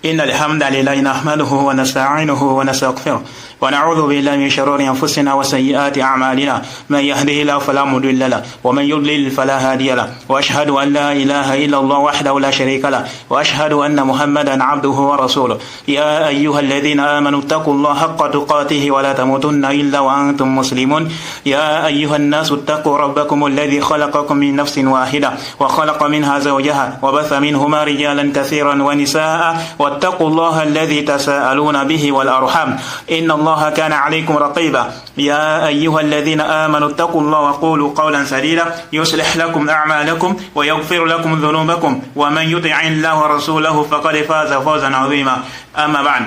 إن الحمد لله نحمده ونستعينه ونستغفره ونعوذ بالله من شرور أنفسنا وسيئات أعمالنا من يهده الله فلا مضل له ومن يضلل فلا هادي له وأشهد أن لا إله إلا الله وحده لا شريك له وأشهد أن محمدا عبده ورسوله يا أيها الذين آمنوا اتقوا الله حق تقاته ولا تموتن إلا وأنتم مسلمون يا أيها الناس اتقوا ربكم الذي خلقكم من نفس واحدة وخلق منها زوجها وبث منهما رجالا كثيرا ونساء واتقوا الله الذي تساءلون به والأرحام إن الله كان عليكم رقيبا يا أيها الذين آمنوا اتقوا الله وقولوا قولا سديدا يصلح لكم أعمالكم ويغفر لكم ذنوبكم ومن يطع الله ورسوله فقد فاز فوزا عظيما أما بعد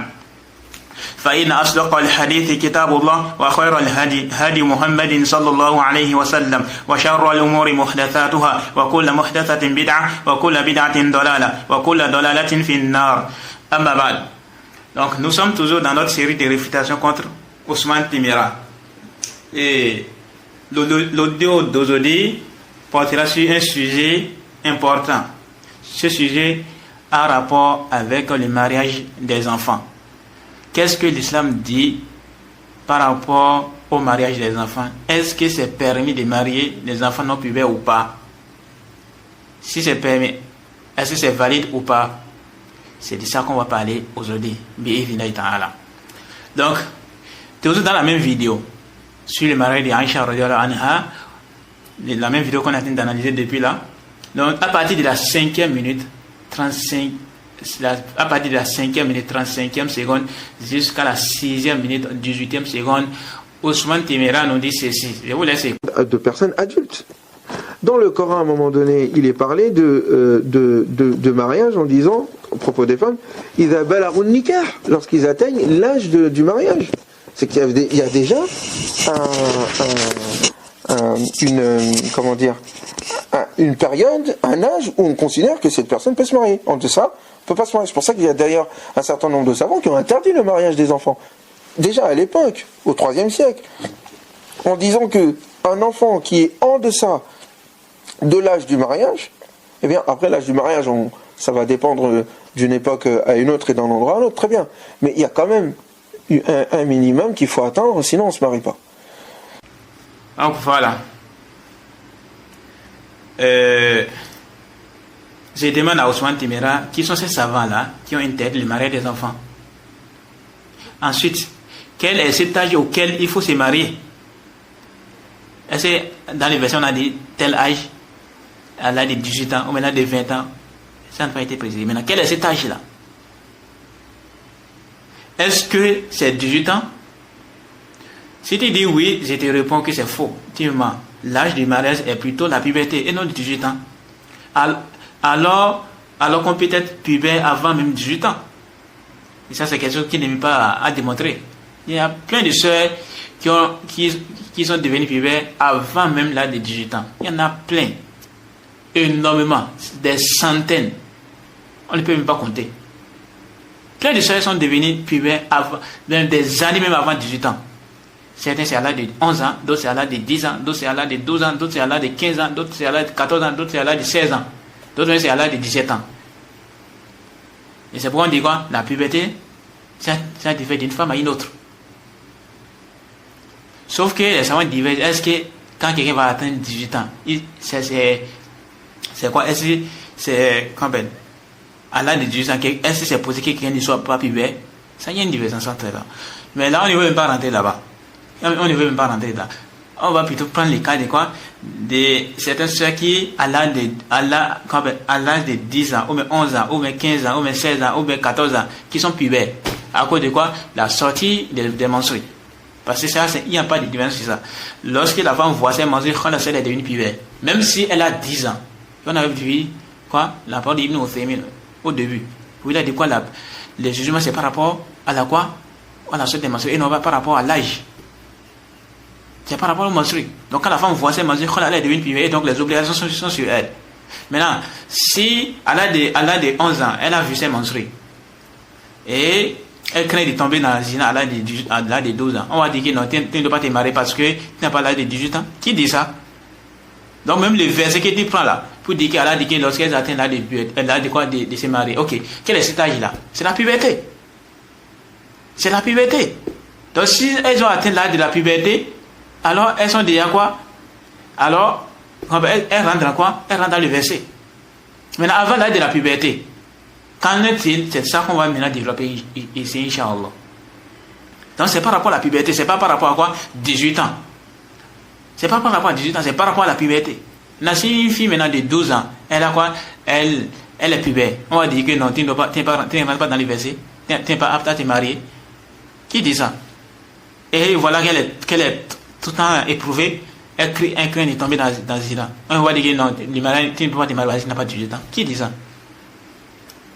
فإن أصدق الحديث كتاب الله وخير الهدي هدي محمد صلى الله عليه وسلم وشر الأمور محدثاتها وكل محدثة بدعة وكل بدعة ضلالة وكل ضلالة في النار أما بعد. Donc nous sommes toujours dans notre série de réfutations contre Ousmane Timéra. Et l'audio d'aujourd'hui portera sur un sujet important. Ce sujet a rapport avec le mariage des enfants. Qu'est-ce que l'islam dit par rapport au mariage des enfants? Est-ce que c'est permis de marier des enfants non pubères ou pas? Si c'est permis, est-ce que c'est valide ou pas? C'est de ça qu'on va parler aujourd'hui. Donc, toujours dans la même vidéo, sur le mariage de Aïcha radhiyallahu anha, la même vidéo qu'on a train d'analyser depuis là. Donc, à partir de la 5e minute 35, à partir de la 5e minute 35e seconde jusqu'à la 6e minute 18e seconde, Ousmane Timéra nous dit ceci. Je vous laisse écouter. De personnes adultes. Dans le Coran, à un moment donné, il est parlé de mariage en disant, au propos des femmes, lorsqu'ils atteignent l'âge du mariage. C'est qu'il y a déjà une période, un âge où on considère que cette personne peut se marier. En deçà, on peut pas se marier. C'est pour ça qu'il y a d'ailleurs un certain nombre de savants qui ont interdit le mariage des enfants. Déjà à l'époque, au IIIe siècle, en disant que un enfant qui est en deçà de l'âge du mariage, eh bien après l'âge du mariage, ça va dépendre d'une époque à une autre et d'un endroit à un autre, très bien. Mais il y a quand même un minimum qu'il faut atteindre, sinon on ne se marie pas. Donc voilà. Je demande à Ousmane Timéra qui sont ces savants-là qui ont interdit le mariage des enfants. Ensuite, quel est cet âge auquel il faut se marier? Est-ce que dans les versions on a dit tel âge, à l'âge de 18 ans ou maintenant de 20 ans? Ça n'a pas été précisé. Maintenant, quel est cet âge-là? Est-ce que c'est 18 ans? Si tu dis oui, je te réponds que c'est faux. Tu mens. L'âge du mariage est plutôt la puberté et non 18 ans. Alors qu'on peut être pubère avant même 18 ans. Et ça, c'est quelque chose qui n'est même pas à démontrer. Il y a plein de sœurs qui sont devenues pubères avant même l'âge de 18 ans. Il y en a plein. Énormément. Des centaines. On ne peut même pas compter. Plein de sœurs sont devenues pubères avant, même des années même avant 18 ans. Certains c'est à l'âge de 11 ans, d'autres c'est à l'âge de 10 ans, d'autres c'est à l'âge de 12 ans, d'autres c'est à l'âge de 15 ans, d'autres c'est à l'âge de 14 ans, d'autres c'est à l'âge de 16 ans, d'autres c'est à l'âge de 17 ans. Et c'est pourquoi on dit quoi? La puberté, ça diffère d'une femme à une autre. Sauf que les savants divergent. Est-ce que quand quelqu'un va atteindre 18 ans, c'est quoi? Est-ce que c'est à l'âge de 18 ans, est-ce que c'est possible que quelqu'un ne soit pas pubère? Ça y a une divergence entre là. Mais là, on ne veut même pas rentrer là-bas. On ne veut même pas rentrer là. On va plutôt prendre les cas de quoi? De certaines soeurs qui, à l'âge de 10 ans, ou bien 11 ans, ou bien 15 ans, ou bien 16 ans, ou bien 14 ans, qui sont pubères. À cause de quoi? La sortie des menstrues. Parce que ça, il n'y a pas de différence sur ça. Lorsque la femme voit ses menstrues, quand la sœur est devenue pubère, même si elle a 10 ans, on avait vu quoi? La parole d'Ibn Uthaymin au début. Où il a dit quoi? Le jugement, c'est par rapport à la quoi? À la sortie des menstrues, et non pas par rapport à l'âge. C'est par rapport aux menstrues. Donc quand la femme voit ses menstrues, quand elle est devenue pubère, donc les obligations sont sur elle. Maintenant, si à l'âge de 11 ans, elle a vu ses menstrues, et elle craint de tomber dans la zina à l'âge de 12 ans, on va dire que non, tu ne dois pas te marier parce que tu n'as pas l'âge de 18 ans. Qui dit ça? Donc même le verset que tu prends là, pour dire qu'Allah dit que lorsqu'elles atteignent l'âge de puberté, elle a de quoi de se marier. Ok, quel est cet âge-là? C'est la puberté. C'est la puberté. Donc si elles ont atteint l'âge de la puberté, alors elles sont déjà quoi? Alors, elles rentrent dans quoi? Elles rentrent dans le verset. Maintenant, avant l'âge de la puberté, qu'en est-il? C'est ça qu'on va maintenant développer ici, Inch'Allah. Donc c'est par rapport à la puberté, c'est pas par rapport à quoi? 18 ans. C'est pas par rapport à 18 ans, c'est par rapport à la puberté. Maintenant, si une fille maintenant de 12 ans, elle a quoi? Elle est pubère. On va dire que non, tu ne rentres pas dans le verset, tu n'es pas apte à te marier. Qui dit ça? Et voilà qu'elle est tout le temps éprouvée, elle craint de tomber dans le zina. On va dire que non, tu ne peux pas te marier, tu n'as pas 18 ans. Qui dit ça?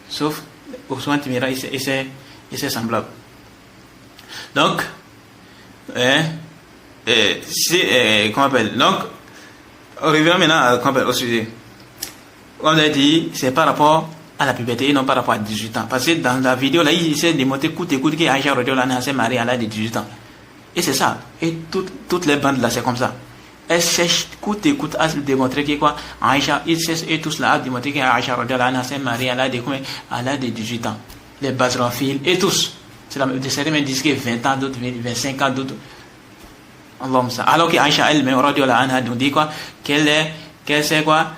Sauf Ousmane Timéra et c'est semblable. Donc, comment on appelle? Donc, on revient maintenant au sujet. On a dit, c'est par rapport à la puberté et non par rapport à 18 ans. Parce que dans la vidéo, là, il essaie de montrer coûte que Aïcha Radhiyallahu s'est mariée à l'âge de 18 ans. Et c'est ça. Et toutes les bandes là, c'est comme ça. Elles cherchent coûte à démontrer que quoi? Aïcha, ils cherchent et tous là à démontrer que Aïcha Radhiyallahu s'est mariée à l'âge de 18 ans. Les Basrafil et tous. Certains même disent que 20 ans, d'autres 25 ans, d'autres. Alors que Aïcha elle-même, Radhiyallahu anha, nous dit quoi? Qu'elle sait quoi?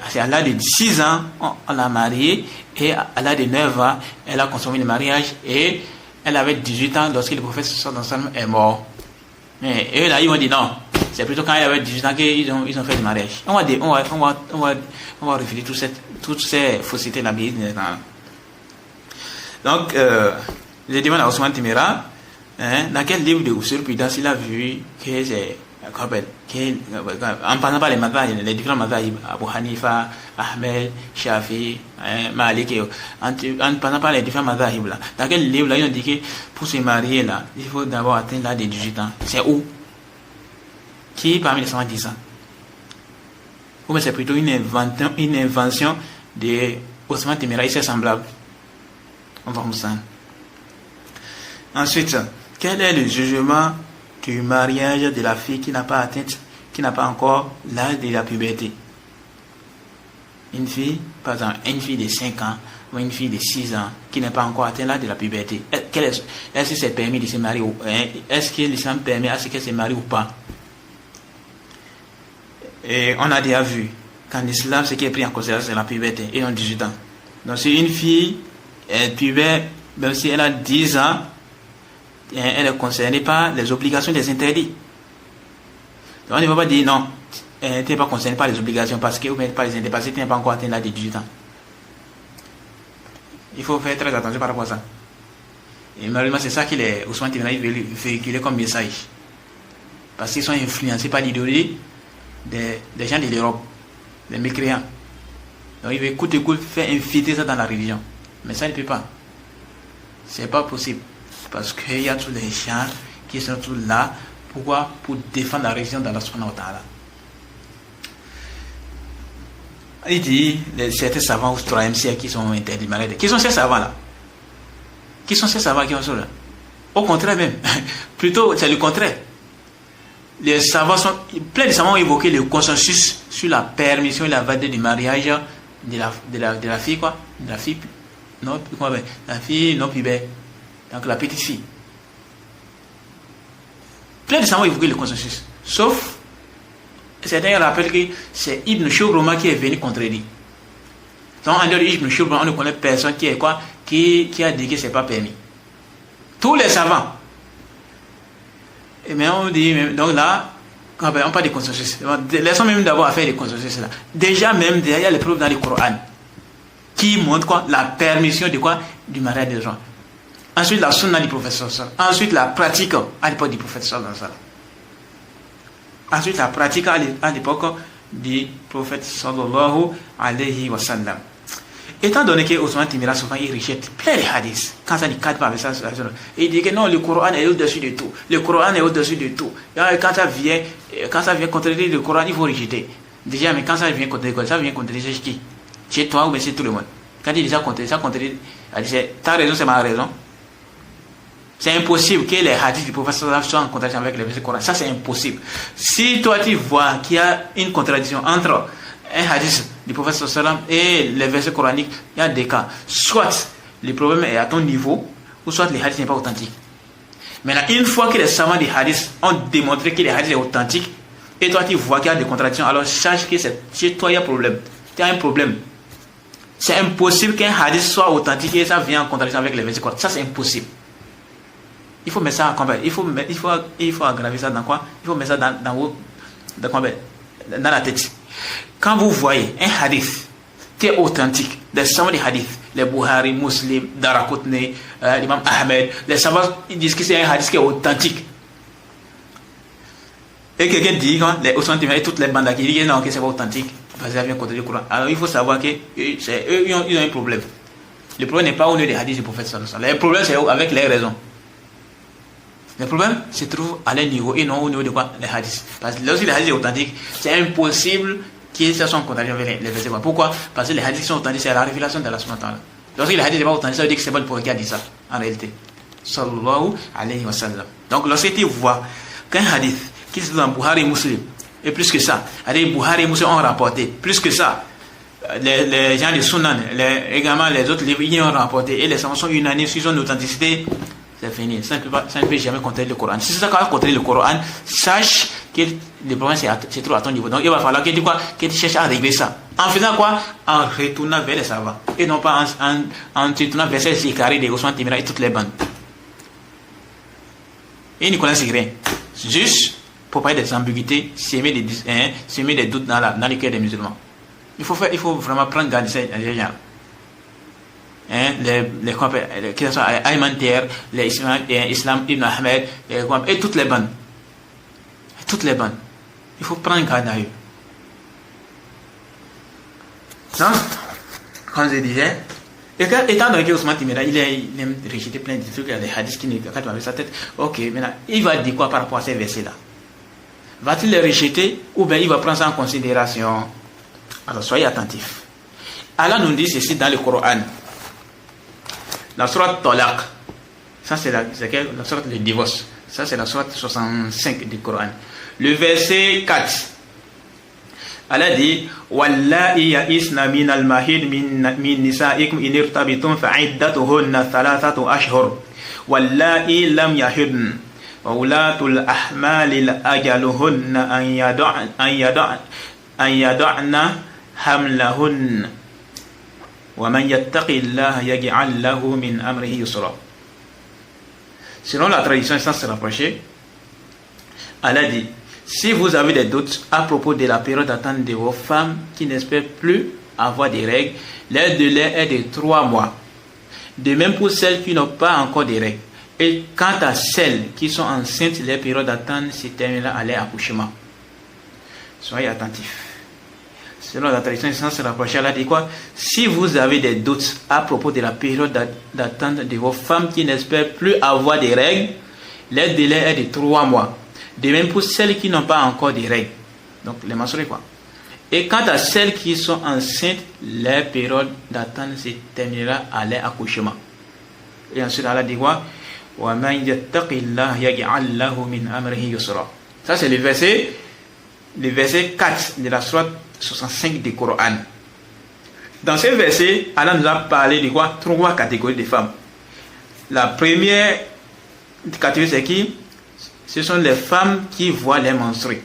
C'est à l'âge de 6 ans, on l'a mariée, et à l'âge de 9 ans, elle a consommé le mariage, et elle avait 18 ans lorsque le prophète sallallahu alayhi wa sallam est mort. Mais eux là, ils ont dit non, c'est plutôt quand elle avait 18 ans qu'ils ont fait le mariage. On va réfléchir toutes ces faussetés là. Donc, je demande à Ousmane Timéra, dans quel livre de jurisprudence il a vu que c'est en passant par les différents mazahib, Abu Hanifa, Ahmed, Shafi, Malik, en passant par les différents mazahib là, dans quel livre là ils ont dit que pour se marier là, il faut d'abord atteindre l'âge de 18 ans. C'est où? Qui parmi les 110 ans? Ou bien c'est plutôt une invention de Ousmane Timéra, c'est semblable. On va ça. Ensuite, quel est le jugement du mariage de la fille qui n'a pas encore l'âge de la puberté? Une fille, par exemple, une fille de 5 ans ou une fille de 6 ans qui n'a pas encore atteint l'âge de la puberté. Est-ce que c'est permis de se marier ou est-ce que l'islam permet à ce qu'elle se marie ou pas? Et on a déjà vu qu'en islam, ce qui est pris en considération, c'est la puberté et non 18 ans. Donc si une fille est pubère, même si elle a 10 ans, elle est concernée par les obligations des interdits. Donc on ne va pas dire non, tu n'es pas concerné par les obligations parce que ou bien par les interdits parce que tu n'es pas encore atteint l'âge de 18 ans. Il faut faire très attention par rapport à ça. Et malheureusement, c'est ça que les Ousmane Timéra veulent véhiculer comme message. Parce qu'ils sont influencés par l'idéologie des gens de l'Europe, des mécréants. Donc ils veulent coûte que coûte faire infiltrer ça dans la religion. Mais ça ne peut pas. C'est pas possible. Parce qu'il y a tous les gens qui sont tous là. Pourquoi? Pour défendre la religion d'Allah subhanahu wa ta'ala. Il dit, certains savants au 3e siècle qui sont interdits malades. Qui sont ces savants-là? Qui sont ces savants qui sont là? Au contraire même. Plutôt, c'est le contraire. Les savants plein de savants ont évoqué le consensus sur la permission et la validité du mariage de la fille, quoi. De la fille non, la fille non pubère. Donc la petite fille. Plein de savants ont évoqué le consensus. Sauf, certains rappellent que c'est Ibn Shubruma qui est venu contredire. Donc en dehors d'Ibn Shubruma, on ne connaît personne qui est quoi, qui a dit que c'est pas permis. Tous les savants. Mais on dit, donc là, on parle de consensus. Laissons même d'abord à faire des consensus là. Déjà même, il y a les preuves dans le Coran qui montrent quoi, la permission de quoi, du mariage des gens. Ensuite, la sunna du prophète sallallahu. Ensuite, la pratique à l'époque du prophète sallallahu. Ensuite, la pratique à l'époque du prophète sallallahu alayhi wa sallam. Étant donné que Ousmane Timéra souvent il rejette plein de hadiths, quand ça ne cadre pas avec ça, il dit que non, le Coran est au-dessus de tout. Le Coran est au-dessus de tout. Quand ça vient contredire le Coran, il faut rejeter. Déjà, mais quand ça vient contredire, ça vient contredire chez qui? Chez toi ou bien chez tout le monde? Quand il dit ça contredire, ta raison c'est ma raison. C'est impossible que les hadiths du prophète soient en contradiction avec les versets du Coran. Ça c'est impossible. Si toi tu vois qu'il y a une contradiction entre un hadith du prophète sallam et les versets coraniques, il y a des cas. Soit le problème est à ton niveau, ou soit le hadith n'est pas authentique. Maintenant, une fois que les savants des hadiths ont démontré que le hadith est authentique, et toi tu vois qu'il y a des contradictions, alors sache que chez toi il y a un problème. Tu as un problème. C'est impossible qu'un hadith soit authentique et ça vient en contradiction avec les versets coraniques. Ça c'est impossible. Il faut mettre ça en combat. Il faut aggraver ça dans quoi? Il faut mettre ça dans la tête. Quand vous voyez un hadith qui est authentique, des savants des hadiths, les Bukhari, Muslim, Daraqutni, l'imam Ahmed, les savants ils disent que c'est un hadith qui est authentique. Et quelqu'un dit, les authentiques et toutes les bandes qui disent non, que c'est pas authentique, parce que ça vient contre le Coran. Alors il faut savoir que eux, ils ont un problème. Le problème n'est pas au niveau des hadiths du prophète sallallahu alayhi wa sallam. Le problème c'est avec les raisons. Le problème se trouve à leur niveau et non au niveau de quoi? Les hadiths. Parce que lorsque les hadiths sont authentiques, c'est impossible qu'ils se soient contrariés avec les versets. Pourquoi? Parce que les hadiths sont authentiques, c'est la révélation de la subhanahu wa ta'ala. Lorsque les hadiths n'est pas authentique, ça veut dire que c'est pas le prophète qui a dit ça, en réalité. Sallallahu alayhi wa sallam. Donc lorsque tu vois qu'un hadith qui se trouve dans Bukhari et Muslim, et plus que ça, Bukhari et Muslim ont rapporté, plus que ça, les gens de Sunan, également les autres livres, ils ont rapporté, et les savants sont unanimes sur son authenticité. C'est fini, ça ne peut jamais contrer le Coran. Si c'est ça qui va contrer le Coran, sache que le problème c'est trop à ton niveau. Donc il va falloir que tu cherches à régler ça. En faisant quoi? En retournant vers les savants. Et non pas en retournant vers ces carrés de Ousmane Timira et toutes les bandes. Et ils ne connaissent rien. Juste pour parler des ambiguïtés, semer des doutes dans les cœurs des musulmans. Il faut vraiment prendre garde de ces gens. Les alimentaires, les Islam Ibn Ahmed, et toutes les bandes. Il faut prendre garde à eux. Donc, comme je disais, étant donné que Ousmane Timira, il aime rejeter plein de trucs, il y a des hadiths qui ne quand avec sa tête. Ok, maintenant, il va dire quoi par rapport à ces versets-là? Va-t-il les rejeter ou bien il va prendre ça en considération? Alors, soyez attentifs. Allah nous dit ceci dans le Coran. La sourate Talaq, ça c'est la sourate le divorce, ça c'est la sourate 65 du Coran. Le verset 4, Allah dit Wallahi ya'isna min al-mahid min nisa'ikum in irtabitum fa'iddatuhunna thalathatu ashhur wallahi lam yahidn wa ulatul ahmali ajaluhunna an yada'na hamlahunna. Selon la tradition sans se rapprocher, Allah dit, si vous avez des doutes à propos de la période d'attente de vos femmes qui n'espèrent plus avoir des règles, leur délai est de 3 mois. De même pour celles qui n'ont pas encore des règles. Et quant à celles qui sont enceintes, leur période d'attente se terminera à leur accouchement. Soyez attentifs. Selon la tradition sans se rapprocher, elle a dit quoi? Si vous avez des doutes à propos de la période d'attente de vos femmes qui n'espèrent plus avoir des règles, leur délai est de 3 mois. De même pour celles qui n'ont pas encore des règles. Donc les menstrues quoi. Et quant à celles qui sont enceintes, leur période d'attente se terminera à leur accouchement. Et ensuite elle a dit quoi? Ça c'est le verset 4 de la sourate 65 du Coran. Dans ce verset, Allah nous a parlé de quoi? 3 catégories de femmes. La première catégorie, c'est qui? Ce sont les femmes qui voient les menstrues.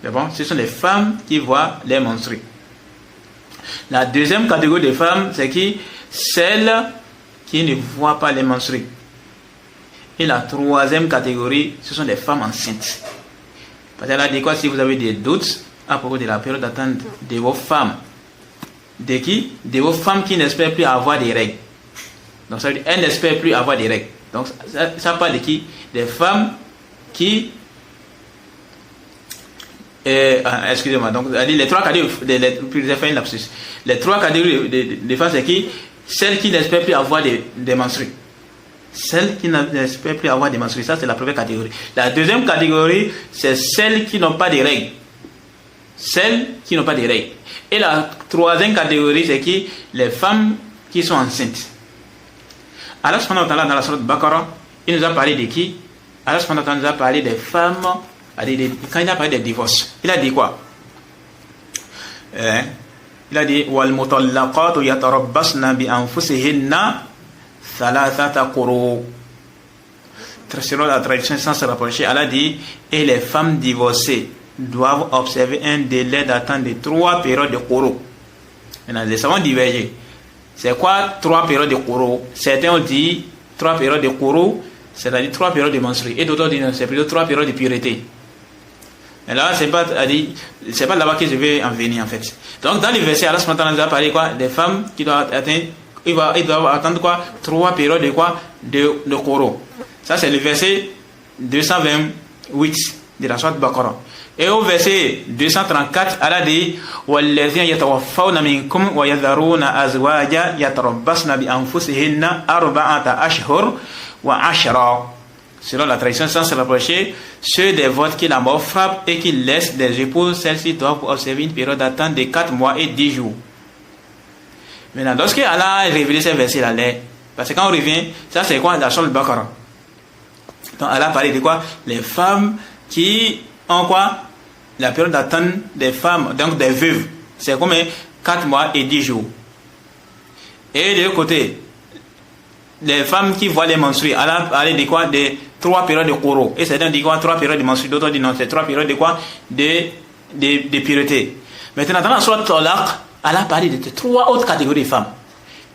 C'est bon? Ce sont les femmes qui voient les menstrues. La deuxième catégorie de femmes, c'est qui? Celles qui ne voient pas les menstrues. Et la troisième catégorie, ce sont les femmes enceintes. Parce qu'elle a dit quoi? Si vous avez des doutes à propos de la période d'attente de vos femmes. De qui? De vos femmes qui n'espèrent plus avoir des règles. Donc ça veut dire elles n'espèrent plus avoir des règles. Donc ça parle de qui? Des femmes qui... excusez-moi. Donc les 3 catégories... Les 3 catégories de femmes, c'est qui? Celles qui n'espèrent plus avoir des menstrues. Celles qui n'espèrent plus avoir des menstrues. Ça c'est la première catégorie. La deuxième catégorie, c'est celles qui n'ont pas de règles. Celles qui n'ont pas de règles. Et la troisième catégorie, c'est qui? Les femmes qui sont enceintes. Allah subhanahu wa ta'ala dans la sourate Baqarah, il nous a parlé de qui? Allah subhanahu wa ta'ala nous a parlé des femmes, quand il a parlé des divorces. Il a dit quoi? Il a dit wal mutallaqatu yatarabbasna bi anfusihinna thalathata quru. Selon la tradition sans se rapprocher, Allah dit et les femmes divorcées doivent observer un délai d'attente de 3 périodes de quru. Maintenant, les savants divergent. C'est quoi 3 périodes de quru? Certains ont dit 3 périodes de quru, c'est-à-dire 3 périodes de menstrues, et d'autres disent c'est plutôt 3 périodes de pureté. Mais là, c'est pas là-bas que je vais en venir en fait. Donc dans les versets, Allah a parlé quoi? Des femmes qui doivent atteindre, ils doivent attendre quoi? 3 périodes de quoi? De quru. Ça c'est le verset 228 de la sourate Baqarah. Et au verset 234, Allah dit وَالَّذِينَ يَتَوَفَّوْنَ مِنْكُمْ وَيَذَرُونَ أَزْوَاجًا يَتَرَبَّصْنَ بِأَنفُسِهِنَّ 4 أشهر وعشرا. Selon la tradition sans se rapprocher, ceux des votes qui la mort frappe et qui laissent des épouses, celles-ci doivent observer une période d'attente de 4 mois et 10 jours. Maintenant, lorsque Allah a révélé ces versets-là, parce que quand on revient, ça c'est quoi? La sourate Baqarah. Donc Allah a parlé de quoi? Les femmes qui ont quoi? La période d'attente des femmes, donc des veuves, c'est combien? 4 mois et 10 jours. Et de l'autre côté, les femmes qui voient les menstrues, Allah a parlé de quoi? De 3 périodes de quru. Et certains disent quoi? 3 périodes de menstrues, d'autres disent non, c'est 3 périodes de quoi? De pureté. Maintenant, dans la sourate Talaq, Allah a parlé de 3 autres catégories de femmes.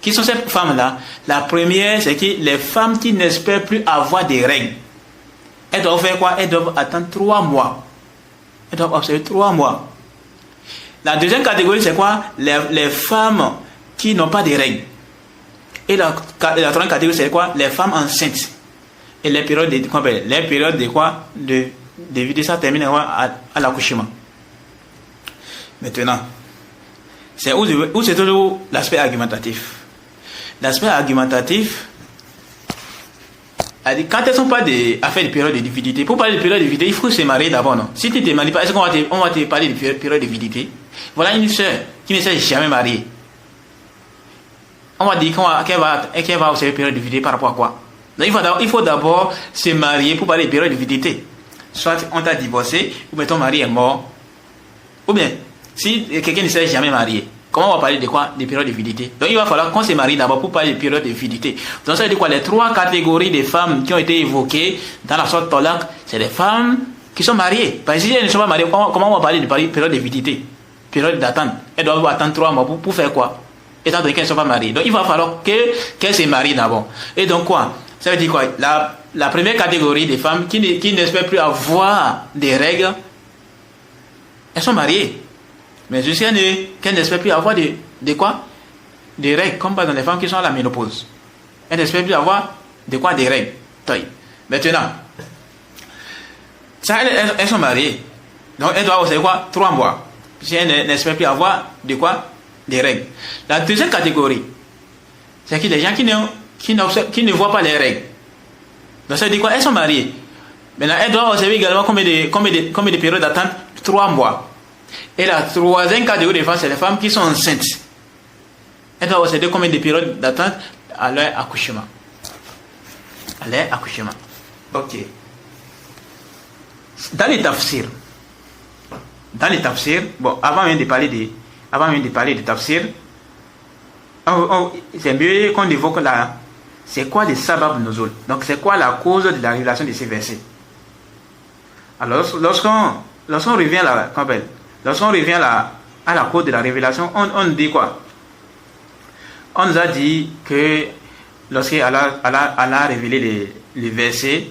Qui sont ces femmes-là? La première, c'est que les femmes qui n'espèrent plus avoir des règles. Elles doivent faire quoi? Elles doivent attendre 3 mois. Elles doivent observer 3 mois. La deuxième catégorie, c'est quoi? Les femmes qui n'ont pas de règles. Et la troisième catégorie, c'est quoi? Les femmes enceintes. Et les périodes de quoi? De vie, ça termine à l'accouchement. Maintenant, c'est où c'est toujours l'aspect argumentatif. L'aspect argumentatif, quand elles ne sont pas à faire des périodes de vividité, pour parler de période de vividité, il faut se marier d'abord, non? Si tu ne te maries pas, est-ce qu'on va te parler de période de vividité? Voilà une soeur qui ne s'est jamais mariée. On va dire qu'elle va observer une période de vividité par rapport à quoi? Donc il faut d'abord se marier pour parler de période de vividité. Soit on t'a divorcé, ou bien ton mari est mort. Ou bien, si quelqu'un ne s'est jamais marié, comment on va parler de quoi? Des périodes de vividité. Donc il va falloir qu'on se marie d'abord pour parler de périodes de vividité. Donc ça veut dire quoi? Les 3 catégories de femmes qui ont été évoquées dans la sourate Talaq, c'est des femmes qui sont mariées. Parce que si elles ne sont pas mariées, comment on va parler de période de vividité? Période d'attente. Elles doivent attendre 3 mois pour faire quoi? Étant donné qu'elles ne sont pas mariées. Donc il va falloir qu'elles se marient d'abord. Et donc quoi? Ça veut dire quoi? La première catégorie des femmes qui n'espèrent plus avoir des règles, elles sont mariées. Mais jusqu'à qu'elles n'espèrent plus avoir de quoi? Des règles, comme par exemple les femmes qui sont à la ménopause. Elles n'espèrent plus avoir de quoi? Des règles. Maintenant, ça, elles sont mariées. Donc elles doivent observer quoi? 3 mois. Si elles n'espèrent plus avoir de quoi? Des règles. La deuxième catégorie, c'est que les gens qui ne voient pas les règles. Donc ça veut dire quoi? Elles sont mariées. Maintenant, elles doivent observer également combien de périodes d'attente? 3 mois. Et la troisième catégorie de femmes, c'est les femmes qui sont enceintes. Elles doivent observer combien de périodes d'attente? À leur accouchement. À leur accouchement. Ok. Dans les tafsirs, bon, avant même de parler de tafsir, c'est mieux qu'on évoque c'est quoi les sabab nuzul. Donc c'est quoi la cause de la révélation de ces versets. Alors lorsqu'on revient à la cause de la révélation, on dit quoi? On nous a dit que lorsque Allah a révélé les versets,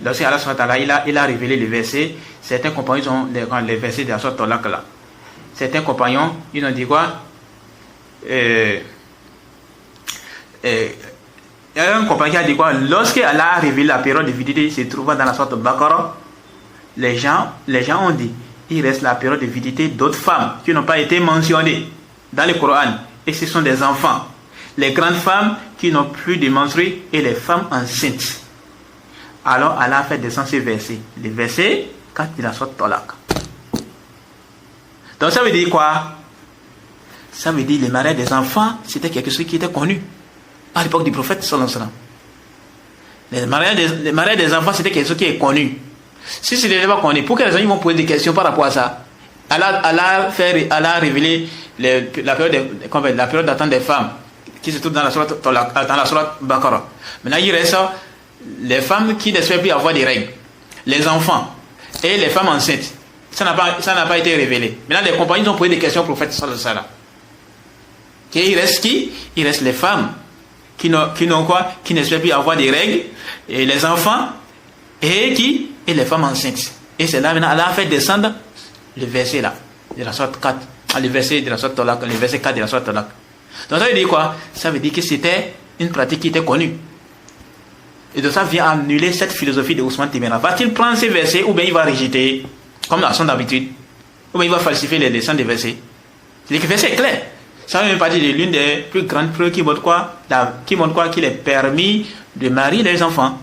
lorsque Allah il a révélé les versets, certains compagnons ont les versets de la sorte là. Certains compagnons, ils ont dit quoi? Il y a un compagnon qui a dit quoi? Lorsque Allah a révélé la période de vividité, se trouvant dans la sorte de Baqarah, les gens ont dit, il reste la période de vividité d'autres femmes qui n'ont pas été mentionnées dans le Coran. Et ce sont des enfants. Les grandes femmes qui n'ont plus de menstrues et les femmes enceintes. Alors Allah a fait descendre ces versets. Les versets, quand il a sorti Talaq. Donc ça veut dire quoi? Ça veut dire les mariages des enfants, c'était quelque chose qui était connu à l'époque du prophète sallallahu alayhi wa sallam. Les mariages des enfants, c'était quelque chose qui est connu. Si ce n'était pas connu, pour quelles raisons ils vont poser des questions par rapport à ça? Allah a révélé la période d'attente des femmes qui se trouve dans la sourate Baqarah. Maintenant, il reste les femmes qui n'espèrent plus avoir des règles, les enfants et les femmes enceintes. Ça n'a pas été révélé. Maintenant, les compagnons ont posé des questions au prophète sallallahu alayhi wa sallam. Et il reste qui? Il reste les femmes qui n'ont quoi? Qui n'espèrent plus avoir des règles, et les enfants et les femmes enceintes. Et c'est là maintenant Allah a fait descendre le verset là, de la sourate 4, le verset de la sourate Talaq, le verset 4 de la sourate Talaq. Donc ça veut dire quoi? Ça veut dire que c'était une pratique qui était connue. Et de ça vient annuler cette philosophie de Ousmane Timéra. Va-t-il prendre ces versets ou bien il va rejeter, comme à son habitude, ou bien il va falsifier les leçons des versets? C'est-à-dire que le verset est clair. Ça fait même partie de l'une des plus grandes preuves qui montre quoi? Qu'il est permis de marier les enfants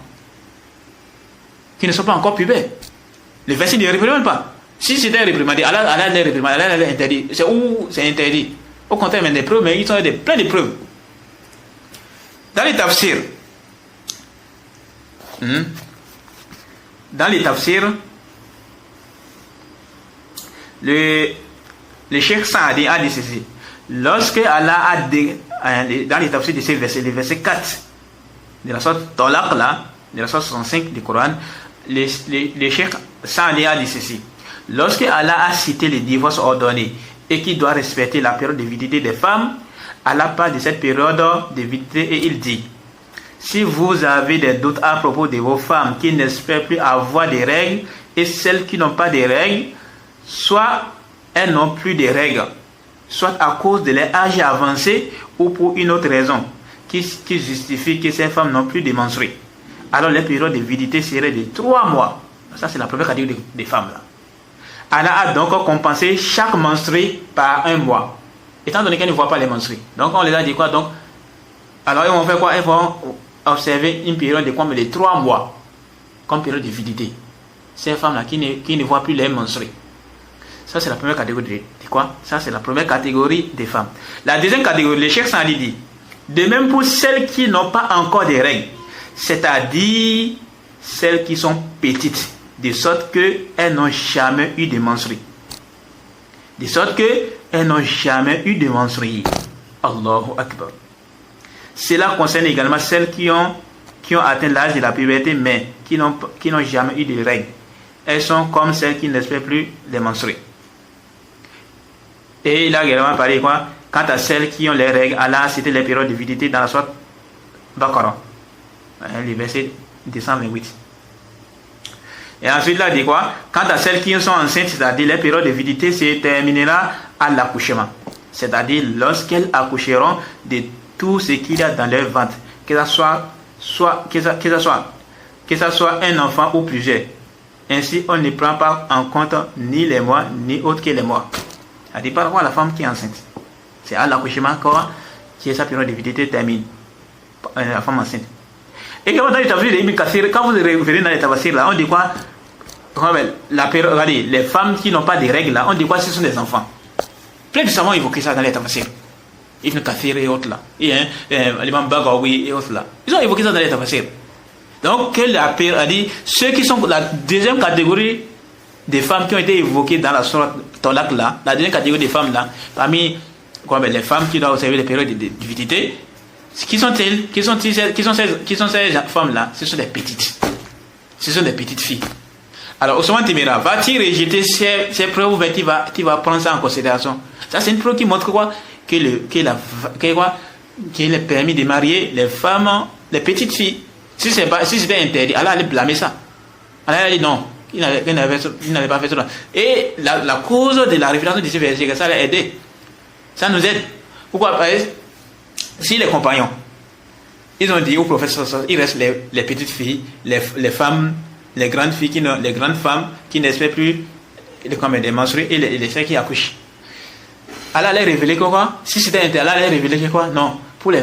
qui ne sont pas encore pubères. Le verset ne réprimande pas. Si c'était réprimandé, Allah les réprimande, Allah les interdit. C'est où c'est interdit? Au contraire, mais des preuves, mais ils sont plein de preuves. Dans les tafsirs, le Cheikh Saadi a dit ceci. Lorsque Allah a dit, dans les tafsirs de ces versets, le verset 4 de la sourate Talaq là, de la sourate 65 du Coran, le Cheikh Saadi a dit ceci. Lorsque Allah a cité les divorces ordonnés et qui doit respecter la période de vitalité des femmes, Allah parle de cette période de vitalité et il dit: si vous avez des doutes à propos de vos femmes qui n'espèrent plus avoir des règles et celles qui n'ont pas de règles, soit elles n'ont plus de règles, soit à cause de leur âge avancé ou pour une autre raison qui justifie que ces femmes n'ont plus de menstrues, alors les périodes de vitalité seraient de 3 mois. Ça, c'est la première catégorie des femmes là. Allah a donc compensé chaque menstruée par 1 mois, étant donné qu'elles ne voient pas les menstrues. Donc on les a dit quoi? Donc, alors ils vont faire quoi? Ils vont observer une période de combien? De 3 mois comme période de vitalité. Ces femmes-là qui ne voient plus les menstrues. Ça, c'est la première catégorie de quoi? Ça, c'est la première catégorie des femmes. La deuxième catégorie, le Cheikh Sandi dit: de même pour celles qui n'ont pas encore de règles, c'est-à-dire celles qui sont petites, de sorte qu'elles n'ont jamais eu de menstrues. De sorte qu'elles n'ont jamais eu de menstrues. Allahu Akbar. Cela concerne également celles qui ont atteint l'âge de la puberté, mais qui n'ont jamais eu de règles. Elles sont comme celles qui n'espèrent plus les menstrues. Et il a également parlé quoi? Quant à celles qui ont les règles, Allah a cité les périodes de vitalité dans la sourate Baqarah, le verset 228. Et ensuite, il a dit quoi? Quant à celles qui sont enceintes, c'est-à-dire les périodes de vitalité se terminera à l'accouchement. C'est-à-dire lorsqu'elles accoucheront de tout ce qu'il y a dans leur ventre, que ça soit un enfant ou plusieurs. Ainsi, on ne prend pas en compte ni les mois, ni autre que les mois. C'est-à-dire par rapport à la femme qui est enceinte. C'est à l'accouchement que sa période de vitalité termine. La femme enceinte. Et quand vous revenez dans les tafsirs là, on dit quoi? Regardez, les femmes qui n'ont pas de règles là, on dit quoi? Ce sont des enfants. Plein de savants évoqué ça dans les tafsirs. Ibn Kathir et autres là. Et l'imam Bagawi et autres là. Ils ont évoqué ça dans les tafsirs. Donc, quelle a dit ceux qui sont la deuxième catégorie des femmes qui ont été évoquées dans la sourate Talaq là, la deuxième catégorie des femmes là, parmi les femmes qui doivent observer les périodes de vitalité, qui sont ces femmes là? Ce sont des petites. Ce sont des petites filles. Alors, Ousmane Timéra, va-t-il rejeter ces preuves ou bien tu vas prendre ça en considération? Ça, c'est une preuve qui montre quoi? Qu'il est permis de marier les femmes, les petites filles. Si c'était interdit, Allah allait blâmer ça. Allah allait dit non, il n'avait pas fait cela. Et la cause de la révélation de ces versets, ça l'a aidé. Ça nous aide. Pourquoi? Parce que si les compagnons, ils ont dit au prophète, il reste les petites filles, les femmes, les grandes femmes qui n'espèrent plus des menstrues et les filles qui accouchent. Allah allait révéler quoi? Si c'était interdit, Allah allait révéler quoi? Non. Pour les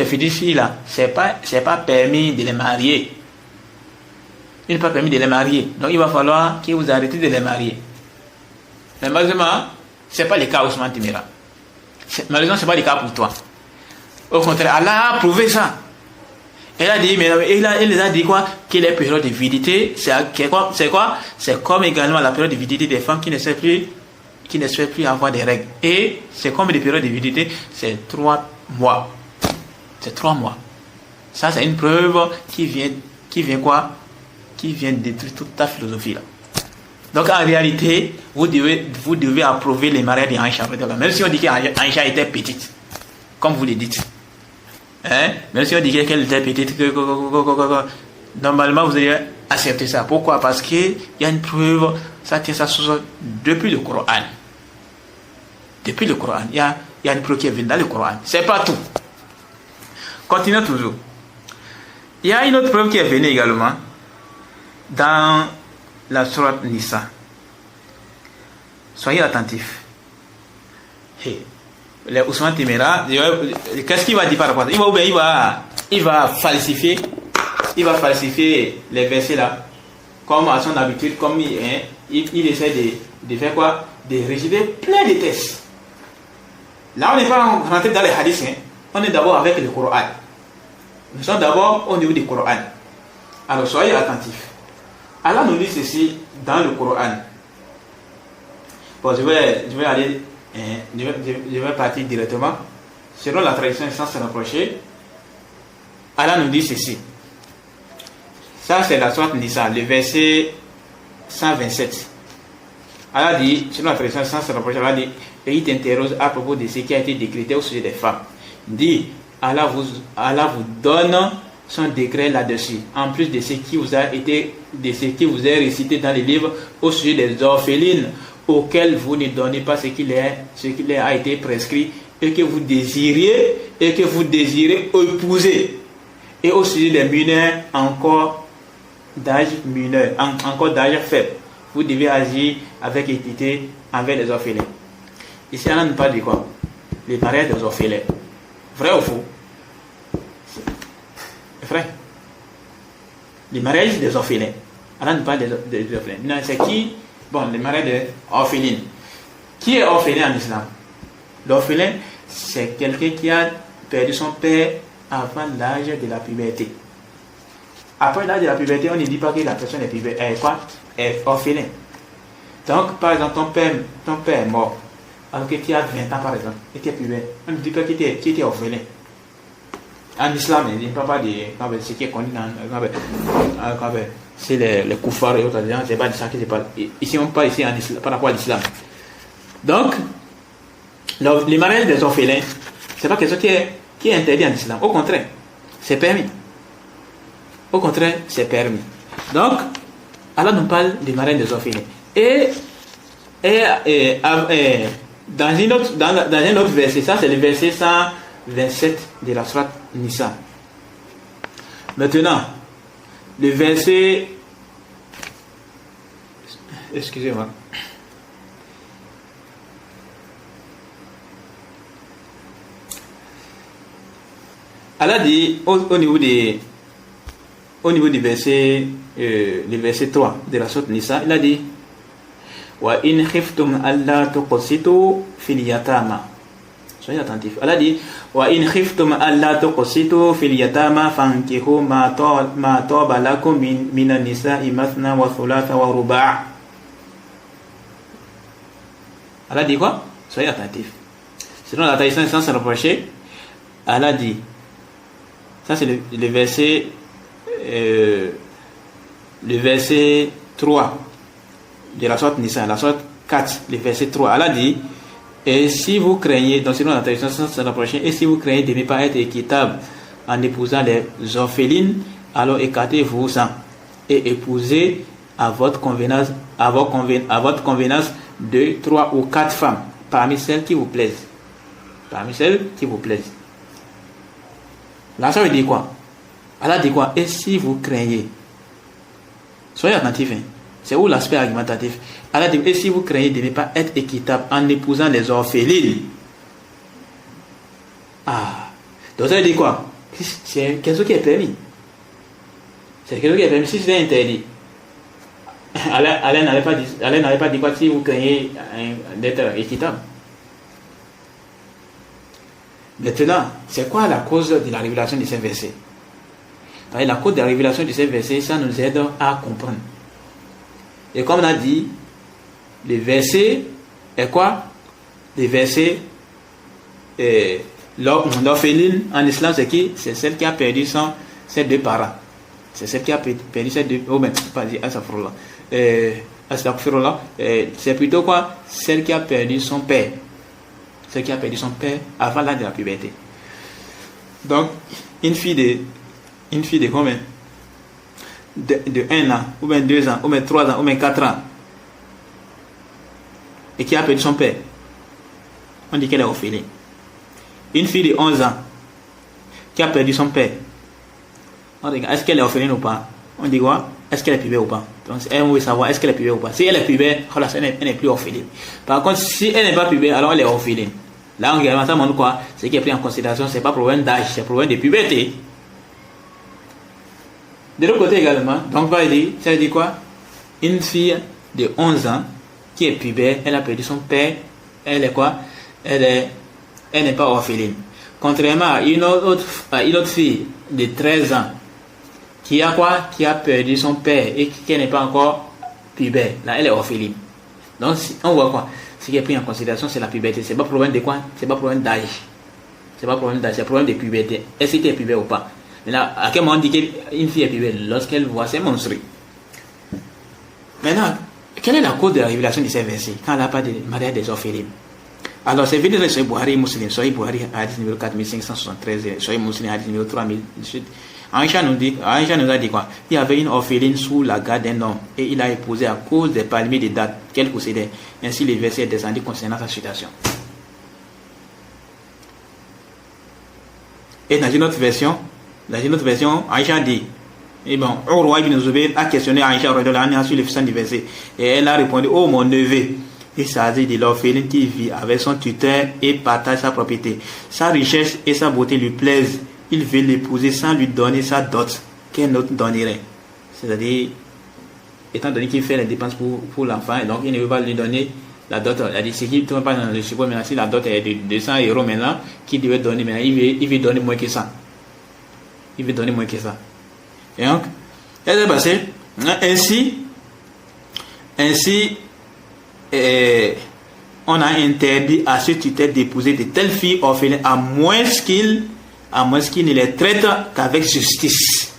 petites filles là, c'est pas permis de les marier. Il n'est pas permis de les marier. Donc il va falloir que vous arrêtez de les marier. Mais malheureusement, ce n'est pas le cas Ousmane Timéra. Malheureusement, ce n'est pas le cas pour toi. Au contraire, Allah a prouvé ça. Il les a dit quoi? Que les périodes de vitalité, c'est quoi? C'est comme également la période de vitalité des femmes qui qui ne souhaite plus avoir des règles. Et c'est comme des périodes de virilité, c'est 3 mois. C'est 3 mois. Ça, c'est une preuve qui vient quoi? Qui vient détruire toute ta philosophie là. Donc en réalité, vous devez approuver les mariages d'Aïcha. Même si on dit qu'Aïcha était petite, comme vous le dites. Hein? Même si on dit qu'elle était petite, normalement vous allez accepter ça. Pourquoi? Parce qu'il y a une preuve, ça tient sa source depuis le Coran. Depuis le Coran. Il y a une preuve qui est venue dans le Coran. C'est pas tout. Continuons toujours. Il y a une autre preuve qui est venue également dans la sourate Nisa. Soyez attentifs. Le Ousmane Temera, qu'est-ce qu'il va dire par rapport à ça? Il va falsifier les versets là, comme à son habitude, comme il essaie de faire quoi? De résumer plein de textes. Là, on n'est pas rentré dans les hadiths, hein. On est d'abord avec le Coran. Nous sommes d'abord au niveau du Coran. Alors, soyez attentifs. Allah nous dit ceci dans le Coran. Bon, je vais aller, je vais partir directement. Selon la tradition sans se rapprocher, Allah nous dit ceci. Ça, c'est la sourate Nisa, le verset 127. Allah dit, selon la tradition sans se rapprocher, Allah dit, et il t'interroge à propos de ce qui a été décrété au sujet des femmes. Il dit, Allah vous donne son décret là-dessus, en plus de ce qui vous a est récité dans les livres au sujet des orphelines auxquelles vous ne donnez pas ce qui leur a été prescrit et que vous désirez épouser, et au sujet des mineurs encore d'âge faible, vous devez agir avec équité envers les orphelins. Ici on ne parle de quoi? Les mariages des orphelins. Vrai ou faux? Frère, les mariages des orphelins. Alors, on parle des orphelins. Non, c'est qui? Bon, les mariages des orphelines. Qui est orphelin en islam? L'orphelin, c'est quelqu'un qui a perdu son père avant l'âge de la puberté. Après l'âge de la puberté, on ne dit pas que la personne est orphelin. Donc, par exemple, ton père est mort, alors que tu as 20 ans, par exemple, et tu es puberté. On ne dit pas que tu étais orphelin. En islam, il ne parle pas de ce qui est connu dans c'est les koufars et autres, c'est pas de ça que je parle. Ici, on parle ici en islam, par rapport à l'islam. Donc, les mariages des orphelins, c'est pas quelque chose qui est interdit en islam. Au contraire, c'est permis. Au contraire, c'est permis. Donc, Allah nous parle des mariages des orphelins. Et dans un autre verset, ça c'est le verset 127 de la sourate Nisa. Maintenant, le verset, excusez-moi, Allah dit au niveau du verset, le verset 3 de la sourate Nisa, il a dit wa in khiftum alla tuqsitu fil yatama. Soyez attentifs. Allah dit wa in khiftum alla tuqsitu fil yatama fankihu ma taba lakum minan nisa'i mathna wa thulatha wa ruba'. Allah dit quoi? Soyez attentifs. Selon la tradition sans se rapprocher, Allah dit, ça c'est le verset 3 de la sourate Nisa, la sourate 4, le verset 3. Allah dit, et si vous craignez, donc selon la tradition sans se rapprocher, et si vous craignez de ne pas être équitable en épousant les orphelines, alors écartez-vous-en et épousez à votre convenance 2, 3 ou 4 femmes parmi celles qui vous plaisent. Parmi celles qui vous plaisent. Là, ça veut dire quoi? Allah dit quoi? Et si vous craignez, soyez attentifs, hein. C'est où l'aspect argumentatif? Allah dit, et si vous craignez de ne pas être équitable en épousant les orphelines? Donc ça veut dire quoi? C'est quelque chose qui est permis. C'est quelque chose qui est permis. Si c'était interdit, Allah n'avait pas dit quoi si vous craignez d'être équitable. Maintenant, c'est quoi la cause de la révélation de ces versets? La cause de la révélation de ces versets, ça nous aide à comprendre. Et comme on a dit, le verset est quoi? Les versets. L'orpheline en islam, c'est qui? C'est celle qui a perdu ses deux parents. C'est celle qui a perdu ses deux. Oh, ben, pas dit, Astaghfirullah. C'est plutôt quoi? Celle qui a perdu son père. Celle qui a perdu son père avant l'âge de la puberté. Donc, une fille de combien? De 1 an, ou bien 2 ans, ou bien 3 ans, ou bien 4 ans. Et qui a perdu son père. On dit qu'elle est orpheline. Une fille de 11 ans qui a perdu son père. On dit, est-ce qu'elle est orpheline ou pas? On dit quoi? Est-ce qu'elle est pubère ou pas? Donc, elle veut savoir est-ce qu'elle est pubère ou pas. Si elle est pubère, elle n'est plus orpheline. Par contre, si elle n'est pas pubère, alors elle est orpheline. Là, on ça montre quoi? Ce qui est pris en considération, ce n'est pas problème d'âge, c'est problème de puberté. De l'autre côté également, donc ça veut dire quoi? Une fille de 11 ans qui est pubère, elle a perdu son père, elle est quoi? Elle n'est pas orpheline. Contrairement à une autre fille de 13 ans qui a quoi? Qui a perdu son père et qui n'est pas encore pubère. Là, elle est orpheline. Donc, on voit quoi? Ce qui est pris en considération, c'est la puberté. C'est pas problème de quoi? C'est pas problème d'âge. C'est pas problème d'âge, c'est problème de puberté. Est-ce qu'elle est pubère ou pas? Maintenant, à quel moment on dit qu'une fille est pubère? Lorsqu'elle voit ses monstres. Maintenant, quelle est la cause de la révélation de ces versets quand elle n'a pas de mariage des orphelines? Alors, c'est venu dans Sahih Bukhari Muslim. Sahih Bukhari, hadith numéro 4573, Sahih Muslim, hadith numéro 3018. Aïcha nous a dit quoi? Il y avait une orpheline sous la garde d'un homme et il a épousé à cause des palmiers de dattes qu'elle possédait. Ainsi, les versets descendus concernant sa situation. Et dans une autre version, Aïcha dit, et bon, Urwa ibn Zubayr a questionné Aïcha sur le fils du verset et elle a répondu, oh mon neveu, il s'agit de l'orpheline qui vit avec son tuteur et partage sa propriété. Sa richesse et sa beauté lui plaisent. Il veut l'épouser sans lui donner sa dot qu'un autre donnerait. C'est-à-dire, étant donné qu'il fait les dépenses pour l'enfant, et donc il ne veut pas lui donner la dot. Il a dit, c'est qu'il ne pas dans le support, maintenant si la dot est de 200 € maintenant, qu'il devait donner maintenant, il veut donner moins que ça. Il veut donner moins que ça. Et donc, elle est passée. Ainsi, on a interdit à ce tuteur d'épouser de telles filles orphelines à moins qu'il ne les traite qu'avec justice.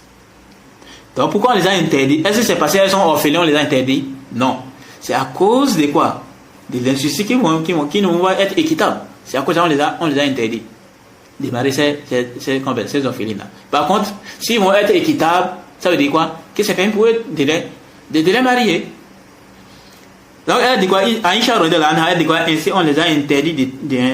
Donc pourquoi on les a interdits? Est-ce que c'est parce qu'elles sont orphelines on les a interdits? Non. C'est à cause de quoi? De l'injustice qui ne vont pas être équitables. C'est à cause de ça on les a interdits de marier ces orphelines-là. Par contre, s'ils vont être équitables, ça veut dire quoi? Que c'est permis pour eux de les marier. Donc elle dit quoi? Aïcha elle dit quoi? Ainsi on les a interdit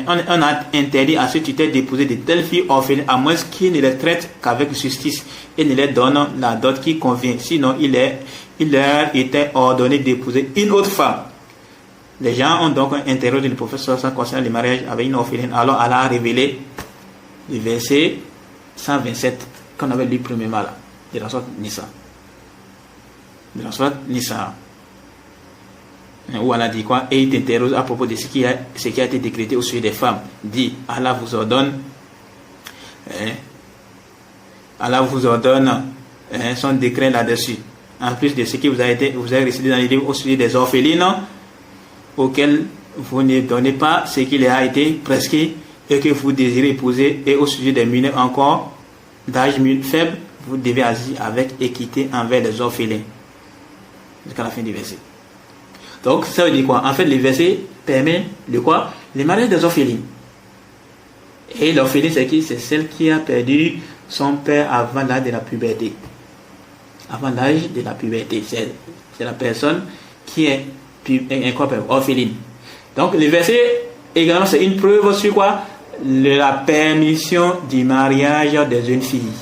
on a interdit à ce tuteur d'épouser de telles filles orphelines à moins qu'ils ne les traitent qu'avec justice et ne leur donnent la dot qui convient. Sinon il leur était ordonné d'épouser une autre femme. Les gens ont donc interrogé le prophète concernant le mariage avec une orpheline. Alors Allah a révélé le verset 127 qu'on avait lu premièrement là, de la sourate Nisa. Où Allah dit quoi? Et il t'interroge à propos de ce qui a été décrété au sujet des femmes. Dit, Allah vous ordonne son décret là-dessus. En plus de ce qui vous avez récité dans les livres au sujet des orphelines auxquels vous ne donnez pas ce qui leur a été prescrit et que vous désirez épouser, et au sujet des mineurs encore d'âge faible, vous devez agir avec équité envers les orphelins. Jusqu'à la fin du verset. Donc, ça veut dire quoi? En fait, le verset permet de quoi? Le mariage des orphelines. Et l'orpheline, c'est qui? C'est celle qui a perdu son père avant l'âge de la puberté. Avant l'âge de la puberté. C'est la personne qui est orpheline. Donc, le verset, également, c'est une preuve sur quoi? La permission du mariage des jeunes filles.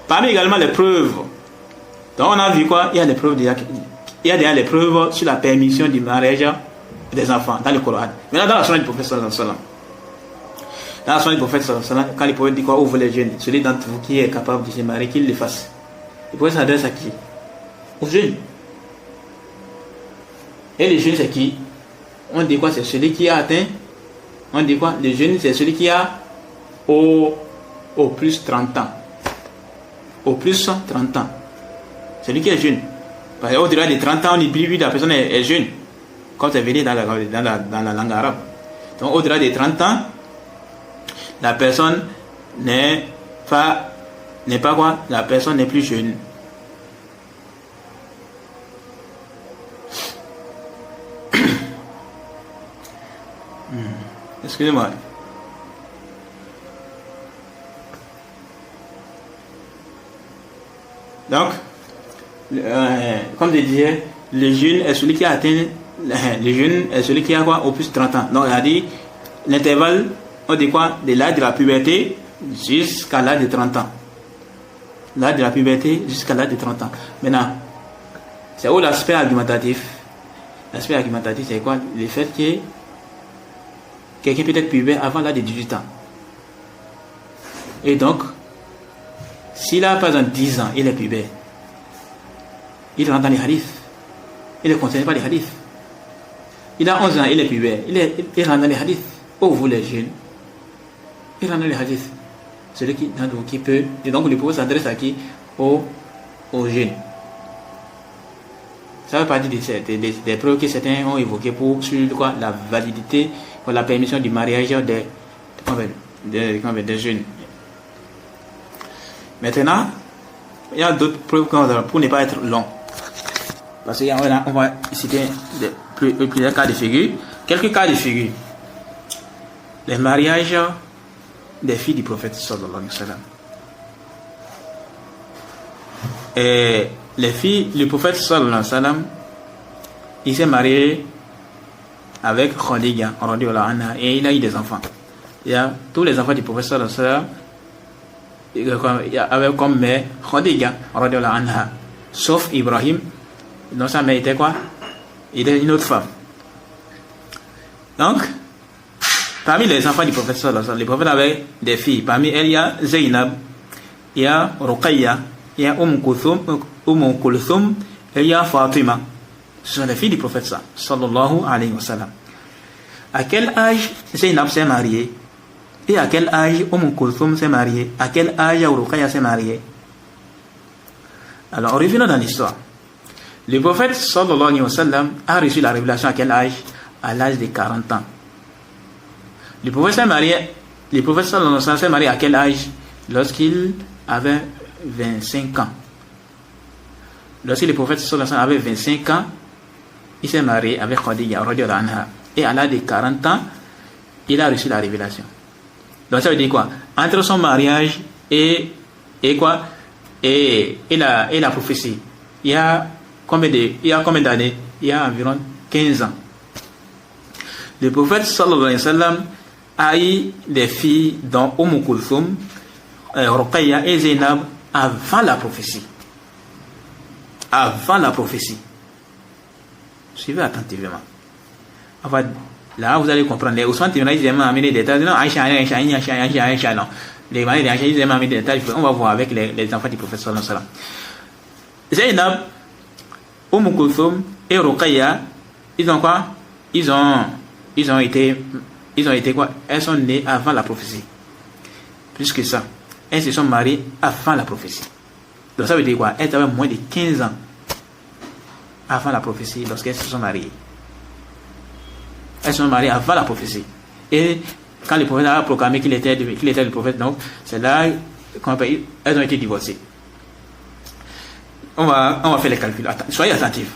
Parmi également les preuves. Donc, on a vu quoi? Il y a des preuves il y a déjà les preuves sur la permission du mariage des enfants dans le Coran. Maintenant, dans la sunna du prophète sallallahu alayhi wa sallam. Dans la sunna du prophète sallallahu alayhi wa sallam, quand le prophète dit quoi? Ouvre les jeunes. Celui d'entre vous qui est capable de se marier, qu'il le fasse. Le prophète s'adresse à qui? Aux jeunes. Et les jeunes, c'est qui? On dit quoi? C'est celui qui a atteint. On dit quoi? Les jeunes, c'est celui qui a au plus 30 ans. Au plus 30 ans. Celui qui est jeune. Parce qu'au-delà de 30 ans, on dit plus la personne est jeune. comme c'est venu dans la langue arabe. Donc au-delà des 30 ans, la personne n'est pas quoi? La personne n'est plus jeune. Excusez-moi. Donc, comme je disais, le jeune est celui qui a atteint, le jeune est celui qui a quoi? Au plus de 30 ans. Donc, il a dit l'intervalle, on dit quoi? De l'âge de la puberté jusqu'à l'âge de 30 ans. L'âge de la puberté jusqu'à l'âge de 30 ans. Maintenant, c'est où l'aspect argumentatif? L'aspect argumentatif, c'est quoi? Le fait que quelqu'un peut être pubère avant l'âge de 18 ans. Et donc, s'il a par exemple 10 ans, il est pubère, il rentre dans les hadiths. Il ne concerné pas les hadiths. Il a 11 ans, il est pubère, il rentre dans les hadiths. Oh, vous les jeunes, il rentre dans les hadiths. Celui qui peut. Et donc, le prophète s'adresse à qui? Aux jeunes. Ça fait partie des preuves que certains ont évoquées pour sur quoi, la validité, pour la permission du mariage des jeunes. Maintenant, il y a d'autres preuves pour ne pas être long. Parce qu'on va citer plusieurs cas de figure. Quelques cas de figure. Les mariages des filles du prophète sallallahu alayhi wa sallam. Et les filles du prophète sallallahu alayhi wa sallam, il s'est marié avec Khadija radhiyallahu anha et il a eu des enfants. Il y a tous les enfants du prophète sallallahu alayhi wa sallam, il y avait comme mère Khadija radhiyallahu anha, sauf Ibrahim, dont sa mère était quoi? Il était une autre femme. Donc, parmi les enfants du prophète sallallahu alayhi wa sallam, le prophète avait des filles. Parmi elles, il y a Zainab, il y a Ruqayya, il y a Kulthum et il y a Fatima. Ce sont les filles du prophète sallallahu alayhi wa sallam. À quel âge Zainab s'est mariée? Et à quel âge Kulthum s'est mariée? À quel âge Ruqayya s'est mariée? Alors, revenons dans l'histoire. Le prophète sallallahu alayhi wa sallam a reçu la révélation à quel âge? À l'âge de 40 ans. Le prophète sallallahu alayhi wa sallam s'est marié à quel âge? Lorsqu'il avait 25 ans. Lorsque le prophète sallallahu alayhi wa sallam avait 25 ans, il s'est marié avec Khadija radhiyallahu anha. Et à l'âge de 40 ans, il a reçu la révélation. Donc ça veut dire quoi? Entre son mariage et quoi? Et la prophétie, il y a combien d'années? Il y a environ 15 ans. Le prophète sallallahu alayhi wa sallam a eu des filles dont Kulthum, Ruqayya et Zainab avant la prophétie. Avant la prophétie. Suivez attentivement. Enfin, là, vous allez comprendre. Les Ousmane Timouna, ils aiment amener des détails. Non, Aïcha, non. Les mariés d'Aïcha, ils aiment amener des détails. On va voir avec les enfants du prophète sallallahu alayhi wa sallam. Zainab, Kulthum et Ruqayya, ils ont quoi? Ils ont été quoi? Elles sont nées avant la prophétie. Plus que ça, elles se sont mariées avant la prophétie. Donc ça veut dire quoi? Elles avaient moins de 15 ans avant la prophétie lorsqu'elles se sont mariées. Elles se sont mariées avant la prophétie. Et quand le prophète a proclamé qu'il était le prophète, donc c'est là qu'elles ont été divorcées. On va faire les calculs. Soyez attentifs.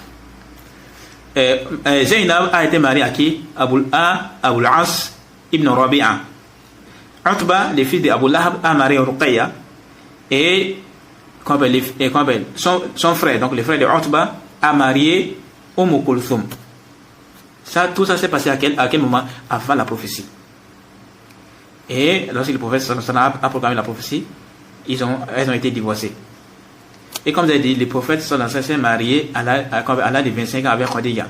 Zainab a été mariée à qui? Abul As ibn Rabi'a. Utba, le fils d'Abu Lahab, a marié Ruqayya. Et son frère, donc le frère de Utba, a marié Kulthum. Tout ça s'est passé à quel moment? Avant la prophétie. Et lorsque le prophète sallallahu alayhi wa sallam a proclamé la prophétie, elles ont été divorcées. Et comme vous avez dit, le prophète sallallahu alayhi wa sallam s'est marié à l'âge de 25 ans avec Khadija.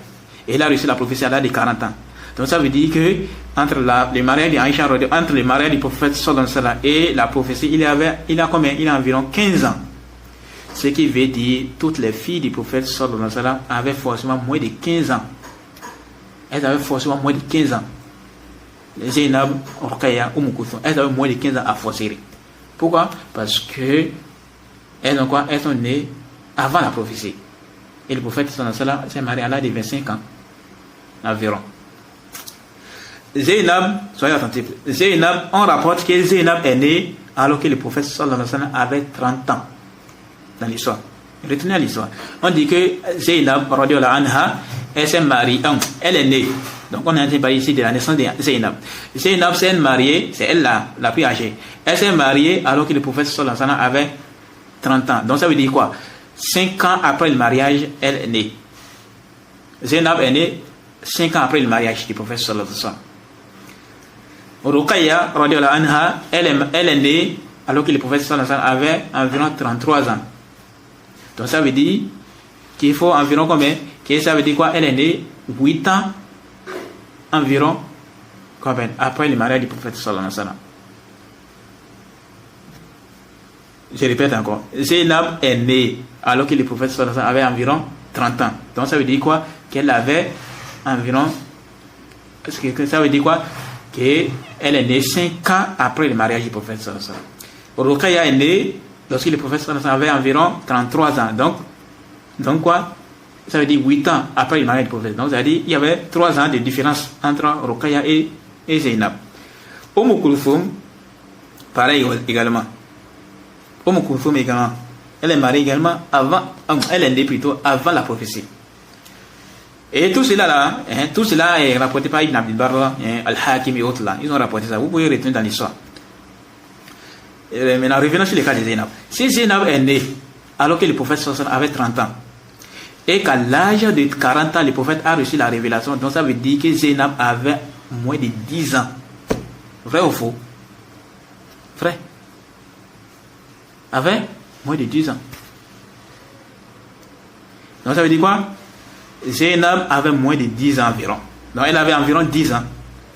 Et il a reçu la prophétie à l'âge de 40 ans. Donc ça veut dire que entre le mariage d'Aïcha, entre le mariage du prophète sallallahu alayhi wa sallam et la prophétie, il a combien? Il a environ 15 ans. Ce qui veut dire toutes les filles du prophète sallallahu alayhi wa sallam avaient forcément moins de 15 ans. Elles avaient forcément moins de 15 ans. Les Zainab, Ruqayya, Kulthum, elles avaient moins de 15 ans à forcer. Pourquoi? Parce que elles sont nées avant la prophétie. Et le prophète sallallahu alayhi wa sallam s'est marié à l'âge de 25 ans. environ. Zainab, soyez attentifs, Zainab, on rapporte que Zainab est née alors que le prophète sallallahu alayhi wa sallam avait 30 ans dans l'histoire. Retenez l'histoire. On dit que Zainab, radiyallahu anha, elle s'est mariée, elle est née. Donc on est en train de parler ici de la naissance de Zainab. Zainab s'est mariée, c'est elle la plus âgée. Elle s'est mariée alors que le prophète sallallahu alayhi wa sallam avait 30 ans. Donc ça veut dire quoi? 5 ans après le mariage, elle est née. Zainab est née 5 ans après le mariage du prophète sallallahu alayhi wa sallam. Ruqayya, radiyallahu anha, elle est née alors que le prophète sallallahu alayhi wa sallam avait environ 33 ans. Donc ça veut dire qu'il faut environ combien? Que ça veut dire quoi? Elle est née 8 ans environ combien? Après le mariage du prophète sallallahu alayhi wa sallam. Je répète encore. Zainab est née alors que le prophète sallallahu alayhi wa sallam avait environ 30 ans. Donc ça veut dire quoi? Qu'elle avait environ... Ça veut dire quoi? Qu'elle est née 5 ans après le mariage du prophète sallallahu alayhi wa sallam. Ruqayya est née lorsque le prophète sallallahu alayhi wa sallam avait environ 33 ans. Donc quoi? Ça veut dire 8 ans après le mariage du prophète. Donc ça veut dire qu'il y avait 3 ans de différence entre Ruqayya et Zainab. Kulthum, pareil également. Kulthum également. Elle est mariée également avant, elle est née plutôt avant la prophétie. Et tout cela est rapporté par Ibn Abdul Barr, Al-Hakim et autres là. Ils ont rapporté ça. Vous pouvez retenir dans l'histoire. Maintenant, revenons sur le cas de Zainab. Si Zainab est née alors que le prophète avait 30 ans, et qu'à l'âge de 40 ans, le prophète a reçu la révélation, donc ça veut dire que Zainab avait moins de 10 ans. Vrai ou faux? Vrai. Avait moins de 10 ans. Donc ça veut dire quoi? Zainab avait moins de 10 ans environ. Donc elle avait environ 10 ans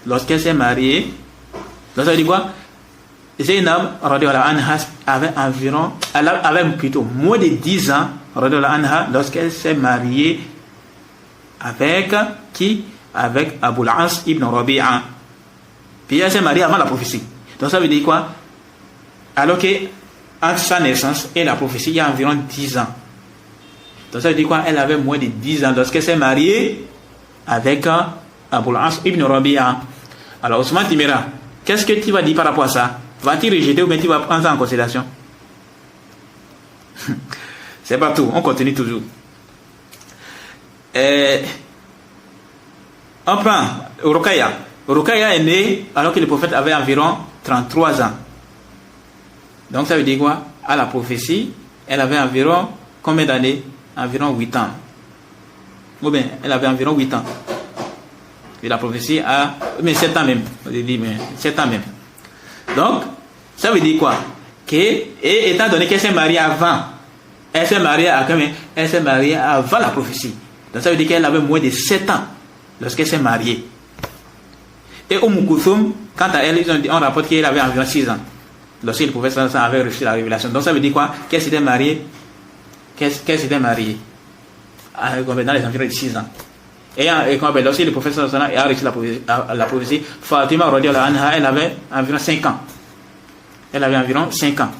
lorsqu'elle s'est mariée. Donc ça veut dire quoi? Zainab, radiyallahu anha, avait plutôt moins de 10 ans, radiyallahu anha, lorsqu'elle s'est mariée avec qui? Avec Abu al-As ibn Rabi'a. Puis elle s'est mariée avant la prophétie. Donc ça veut dire quoi? Alors que entre sa naissance et la prophétie, il y a environ 10 ans. Donc ça veut dire quoi? Elle avait moins de 10 ans lorsqu'elle s'est mariée avec Abu al-As ibn Rabi'a. Alors Ousmane Timera, qu'est-ce que tu vas dire par rapport à ça? Vas-tu rejeter ou bien tu vas prendre ça en considération? C'est pas tout, on continue toujours. On prend Ruqayya. Ruqayya est née alors que le prophète avait environ 33 ans. Donc ça veut dire quoi? À la prophétie, elle avait environ combien d'années? Environ 8 ans. Ou bien, elle avait environ 8 ans. Et la prophétie a... Mais 7 ans même. Je dis, mais 7 ans même. Donc, ça veut dire quoi? Et étant donné qu'elle s'est mariée avant, elle s'est mariée avant la prophétie. Donc ça veut dire qu'elle avait moins de 7 ans lorsqu'elle s'est mariée. Et Kulthum, quant à elle, on rapporte qu'elle avait environ 6 ans lorsque le prophète avait reçu la révélation. Donc ça veut dire quoi? Qu'elle s'était mariée dans les environs de 6 ans. Et lorsque le prophète a reçu la prophétie, Fatima radiyallahu anha, elle avait environ 5 ans. Elle avait environ 5 ans.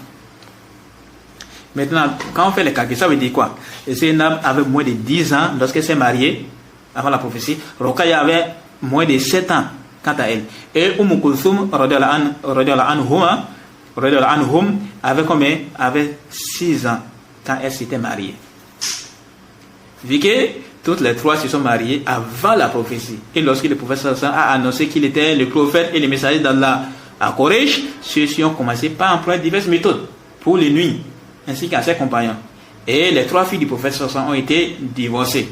Maintenant, quand on fait les calculs, ça veut dire quoi? Zainab avait moins de 10 ans lorsqu'elle s'est mariée avant la prophétie. Ruqayya avait moins de 7 ans quant à elle. Et Kulthum radiyallahu anhum avait combien? Avait 6 ans quand elle s'était mariée. Vu que toutes les trois se sont mariées avant la prophétie. Et lorsque le prophète a annoncé qu'il était le prophète et le messager d'Allah à Quraysh, ceux-ci ont commencé par employer diverses méthodes pour les nuire, ainsi qu'à ses compagnons. Et les 3 filles du prophète ont été divorcées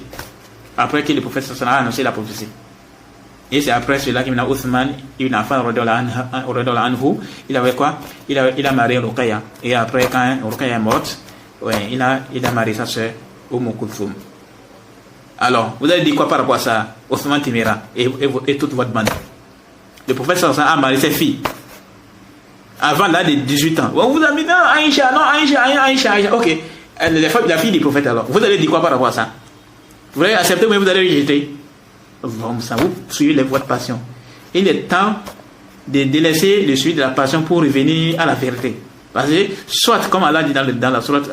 après que le prophète a annoncé la prophétie. Et c'est après cela qu'Ibn Uthman ibn Affan radiyallahu anhu, il avait quoi? Il a marié Ruqayya. Et après, quand Ruqayya est morte, il a marié sa soeur Kulthum. Alors, vous avez dit quoi par rapport à ça, Ousmane Timera et toute votre bande? Le prophète a marié ses filles avant l'âge de 18 ans. Vous avez dit non, Aïcha. Ok, la fille du prophète alors. Vous allez dire quoi par rapport à ça? Vous allez accepter ou vous allez rejeter? Vous suivez les voies de passion. Il est temps de délaisser le suivi de la passion pour revenir à la vérité. Parce que, soit, comme Allah dit dans la sourate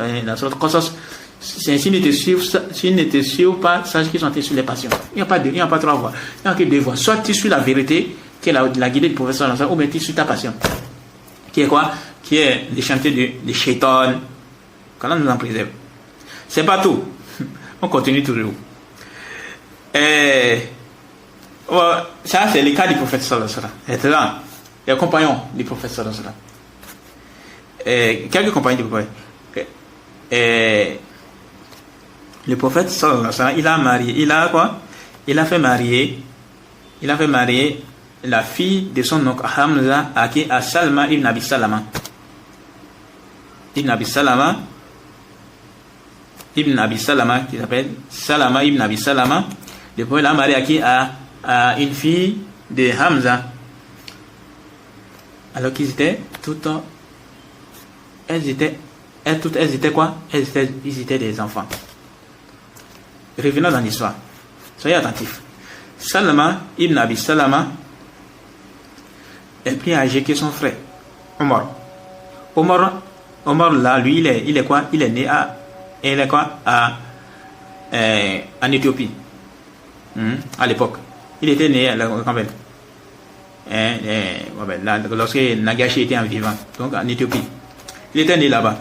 Qasas, S'ils ne te suivent pas, sache qu'ils sont sur les passions. Il n'y a pas trois voies. Il n'y a que deux voies. Soit tu suis la vérité, qui est la guidée du professeur, ou bien tu suis ta passion. Qui est quoi? Qui est les chantiers de shaitan. Qu'Allah nous en préserve. C'est pas tout. On continue toujours. Ça, c'est le cas du prophète sallallahu alayhi wa sallam. Là, les compagnons du prophète sallallahu alayhi wa sallam. Quelques compagnons du prophète. Le prophète sallallahu alayhi wa sallam, il a marié. Il a quoi? Il a fait marier la fille de son oncle Hamza à Salma ibn Abi Salama. Ibn Abi Salama, qui s'appelle Salama ibn Abi Salama. Le prophète l'a marié à une fille de Hamza. Alors qu'ils étaient toutes. Elles étaient quoi? Ils étaient des enfants. Revenons dans l'histoire. Soyez attentifs. Salama ibn Abi Salama est plus âgé que son frère, Omar. Omar là, lui, il est quoi? Il est né en Éthiopie. À l'époque. Il était né lorsque Nagashi était en vivant, donc en Éthiopie. Il était né là-bas.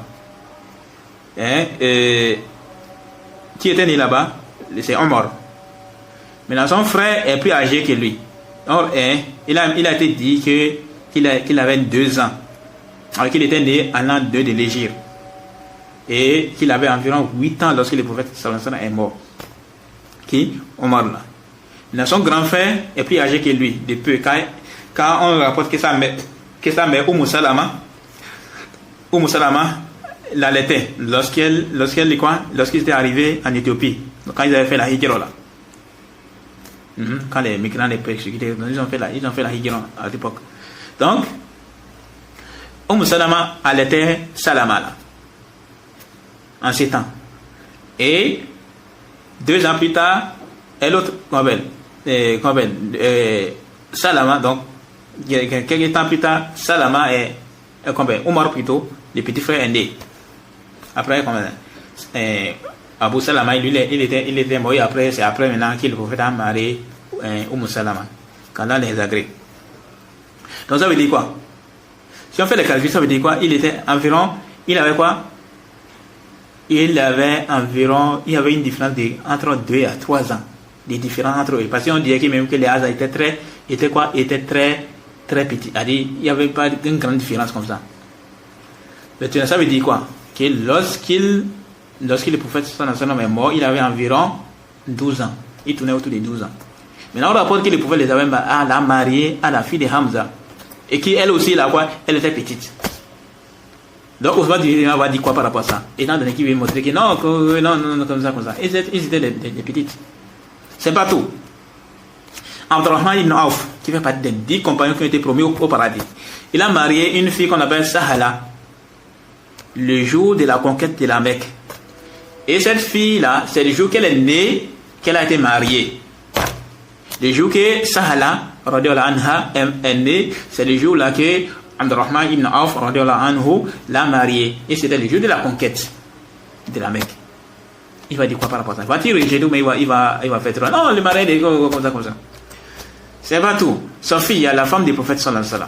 Qui était né là-bas? C'est Omar. Maintenant, son frère est plus âgé que lui. Or, il a été dit qu'il avait 2 ans. Alors qu'il était né en l'an 2 de l'Égypte. Et qu'il avait environ 8 ans lorsque le prophète sallallahu alayhi wa sallam est mort. Qui? Omar là. Maintenant, son grand frère est plus âgé que lui. De peu. Quand on rapporte que sa mère Umm Salama l'allaitait lorsqu'il était arrivé en Éthiopie. Quand ils avaient fait la hijra là. Quand les migrants les persécutés, ils ont fait la hijra à l'époque. Donc, Umm Salama allaitait Salama là. En ces temps. Et 2 ans plus tard, Salama, donc quelques temps plus tard, Salama Omar plutôt, le petit frère est né. Après, Abu Salama, il était mort. Après, c'est après maintenant que le prophète a marié Salama, quand là les agrès. Donc ça veut dire quoi? Si on fait le calcul, ça veut dire quoi? Il y avait une différence entre 2 à 3 ans de différence entre eux. Parce qu'on dirait que même que les âges étaient très petits. C'est-à-dire, il n'y avait pas une grande différence comme ça. Maintenant, ça veut dire quoi? Que lorsque le prophète sallallahu alayhi wa sallam est mort, il avait environ 12 ans. Il tournait autour de 12 ans. Maintenant, on rapporte que le prophète les avait marié à la fille de Hamza. Et qu'elle aussi, elle était petite. Donc, on va dire quoi par rapport à ça? Étant donné qu'il veut montrer que non, comme ça. Ils étaient des petites. C'est pas tout. Abdurrahman ibn Auf, qui fait partie des 10 compagnons qui ont été promis au paradis, il a marié une fille qu'on appelle Sahala, le jour de la conquête de la Mecque. Et cette fille-là, c'est le jour qu'elle est née, qu'elle a été mariée. Le jour que Sahala, radiyallahu anha, est née, c'est le jour-là que Abdurrahman ibn Auf anhu l'a marié. Et c'était le jour de la conquête de la Mecque. Il va dire quoi par rapport à ça? Va-t-il rejeter mais il va faire trop? Non, le mariage est comme ça. C'est pas tout. Sa fille, la femme du prophète sallallahu alayhi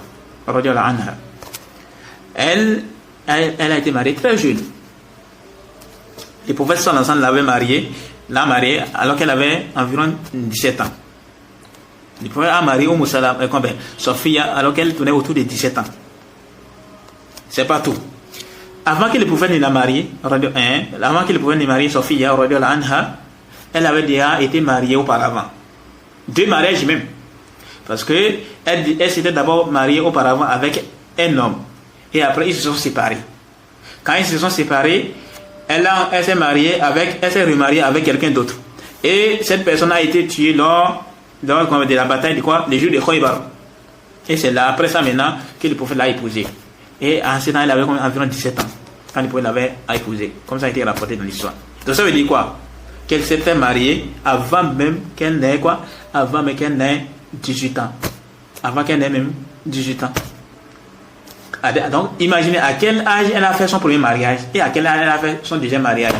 wa sallam, anha, elle a été mariée très jeune. Le prophète sallallahu alayhi wa sallam l'a mariée alors qu'elle avait environ 17 ans. Le prophète a marié sa fille alors qu'elle tournait autour de 17 ans. C'est pas tout. Avant que le prophète ne la marie, sa fille, elle avait déjà été mariée auparavant. 2 mariages même. Parce que elle s'était d'abord mariée auparavant avec un homme. Et après, ils se sont séparés. Quand ils se sont séparés, elle s'est remariée avec quelqu'un d'autre. Et cette personne a été tuée lors de la bataille de quoi? Le jour de Khaybar. Et c'est là, après ça maintenant, que le prophète l'a épousée. Et en ce temps, elle avait environ 17 ans. Quand le prophète l'avait épousée. Comme ça a été rapporté dans l'histoire. Donc ça veut dire quoi? Qu'elle s'était mariée avant même qu'elle n'ait quoi? Avant même qu'elle n'ait 18 ans. Avant qu'elle n'ait même 18 ans. Donc imaginez à quel âge elle a fait son premier mariage et à quel âge elle a fait son deuxième mariage.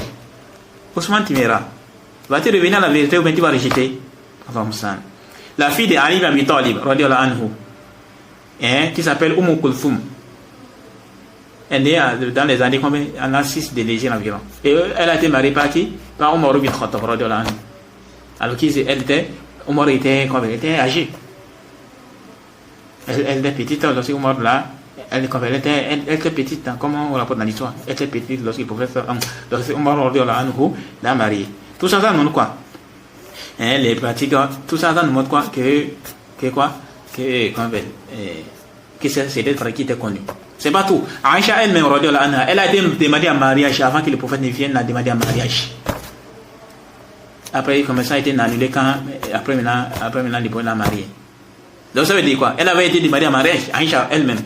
Ousmane Timera, vas-tu revenir à la vérité ou bien tu vas rejeter? La fille de Ali ibn Abi Talib, radiyallahu anhu, qui s'appelle Kulthum, elle est dans les années combien? Elle a 6 de l'Égypte environ. Et elle a été mariée par qui? Par Omar ibn Khattab, radiyallahu anhu. Alors Omar était âgé. Elle était petite lorsque Omar là. Elle était petite, comment on rapporte dans l'histoire? Elle était petite lorsqu'il pouvait faire. Lorsque Omar radiyallahu anhu l'a mariée. Tout ça, ça nous montre quoi? Les pratiques, tout ça, ça nous montre quoi? Que c'est des pratiques qui étaient connues. C'est pas tout. Aïcha elle-même, elle a été demandée en mariage avant que le prophète ne vienne la demander en mariage. Après, comme ça a été annulé quand, après maintenant, le prophète l'a mariée. Donc ça veut dire quoi? Elle avait été demandée en mariage, Aïcha elle-même.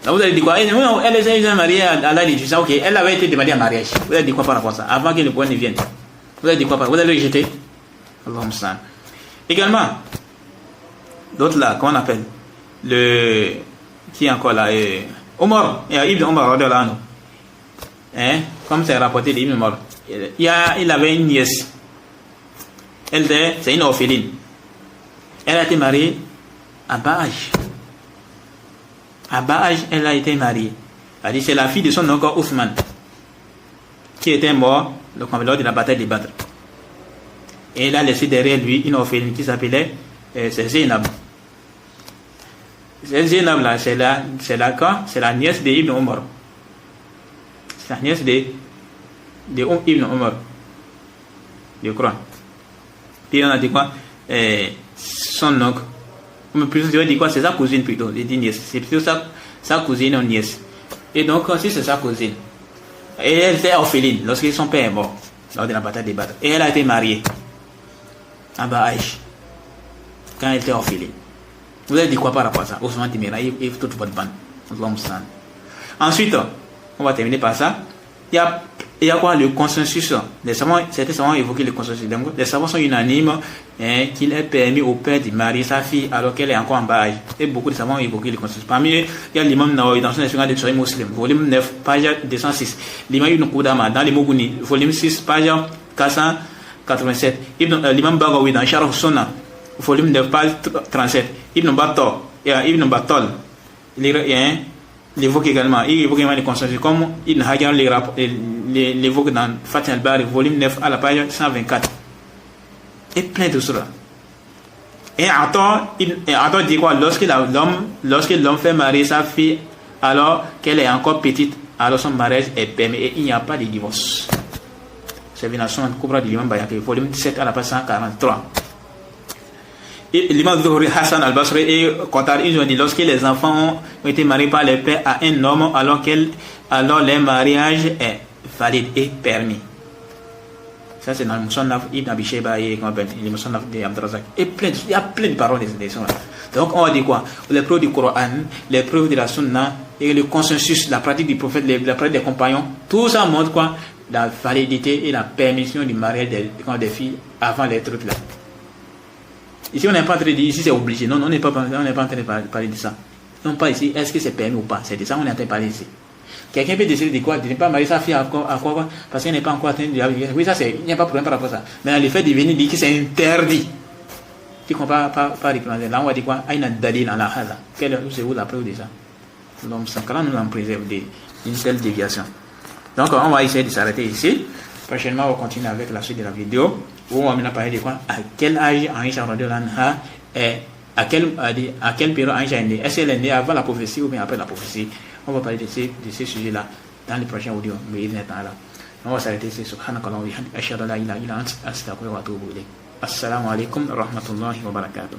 Donc vous allez dire quoi? Elle est mariée à l'âge de 18 ans, ok. Elle avait été demandée en mariage. Vous allez dire quoi par rapport à ça? Avant que le prophète ne vienne. Vous allez dire quoi par rapport à ça? Vous allez rejeter? Allahumma salli. Également, d'autres là, comment on appelle? Qui est encore là? Omar, Ibn Omar, radiyallahu anhu. Comme c'est rapporté d'Ibn Omar. Il avait une nièce. C'est une orpheline. Elle a été mariée à bas âge. À bas âge, elle a été mariée. C'est la fille de son oncle Othman, qui était mort lors de la bataille de Badr. Et il a laissé derrière lui une orpheline qui s'appelait Zainab. Zainab là, c'est la nièce de Ibn Omar. C'est la nièce de Ibn Omar, je crois. Puis on a dit quoi? Son oncle. Plutôt, je vais dire quoi? C'est sa cousine plutôt. Je dis nièce. C'est plutôt sa cousine ou nièce. Et donc, si c'est sa cousine. Et elle était orpheline lorsque son père est mort lors de la bataille de Badr. Et elle a été mariée à bas âge quand elle était orpheline. Vous avez dit quoi par rapport à ça? Ousmane Timera et toute votre bande. Ensuite, on va terminer par ça. Il y a quoi? Le consensus. Certains savants ont évoqué le consensus. Les savants sont unanimes qu'il est permis au père de marier sa fille alors qu'elle est encore en bas âge. Et beaucoup de savants ont évoqué le consensus. Parmi eux, il y a l'imam Nawawi dans son expérience de Sahih Muslim, volume 9, page 206. L'imam Ibn Qudama dans les Mughni, volume 6, page 487. L'imam Bagawi dans Sharh Sunnah, volume 9, page 37. Ibn Battal, il évoque également le consensus, comme Ibn Hajar l'évoque dans Fath al-Bari, volume 9, à la page 124. Et plein de cela. Et Atta dit quoi? Lorsque l'homme fait marier sa fille alors qu'elle est encore petite, alors son mariage est permis et il n'y a pas de divorce. C'est la Sunan Kubra de l'imam Bayhaqi, volume 17, à la page 143. Et l'imam Zuhri, Hassan al-Basri et Qatar, ils ont dit lorsque les enfants ont été mariés par les pères à un homme alors leur mariage est valide et permis. Ça c'est dans le Musannaf Ibn Abi Shayba et le Musannaf de Abdurrazzaq. Et il y a plein de paroles des là. Donc on va dire quoi? Les preuves du Coran, les preuves de la Sunna et le consensus, la pratique du prophète, la pratique des compagnons, tout ça montre quoi? La validité et la permission du mariage des filles avant les trucs là. Ici on n'est pas en train de dire ici c'est obligé. Non, on n'est pas en train de parler de ça. Non, pas ici, est-ce que c'est permis ou pas? C'est de ça qu'on est en train de parler ici. Quelqu'un peut décider de quoi? De ne pas marier sa fille à quoi? Parce qu'elle n'est pas encore en train de... Oui, ça c'est... Il n'y a pas de problème par rapport à ça. Mais le fait de venir dire que c'est interdit, tu ne comprends pas répondre. Là on va dire quoi? Aïna dalil ala hada. C'est où la preuve de ça? Donc ça, quand nous en préserve d'une telle déviation. Donc on va essayer de s'arrêter ici. Prochainement on va continuer avec la suite de la vidéo où on va parler de quoi? À quel âge Aïcha radhiyallahu anha est... À quelle période Aïcha est née? Est-ce qu'elle est née avant la prophétie ou bien après la prophétie? On va parler de ces sujets-là dans les prochains audios. On va s'arrêter ici. Subhanakallah wa bihamdik. Ashhadu an la ilaha illa anta astaghfiruka wa atubu ilayk. Assalamu alaikum wa rahmatullahi wa barakatuh.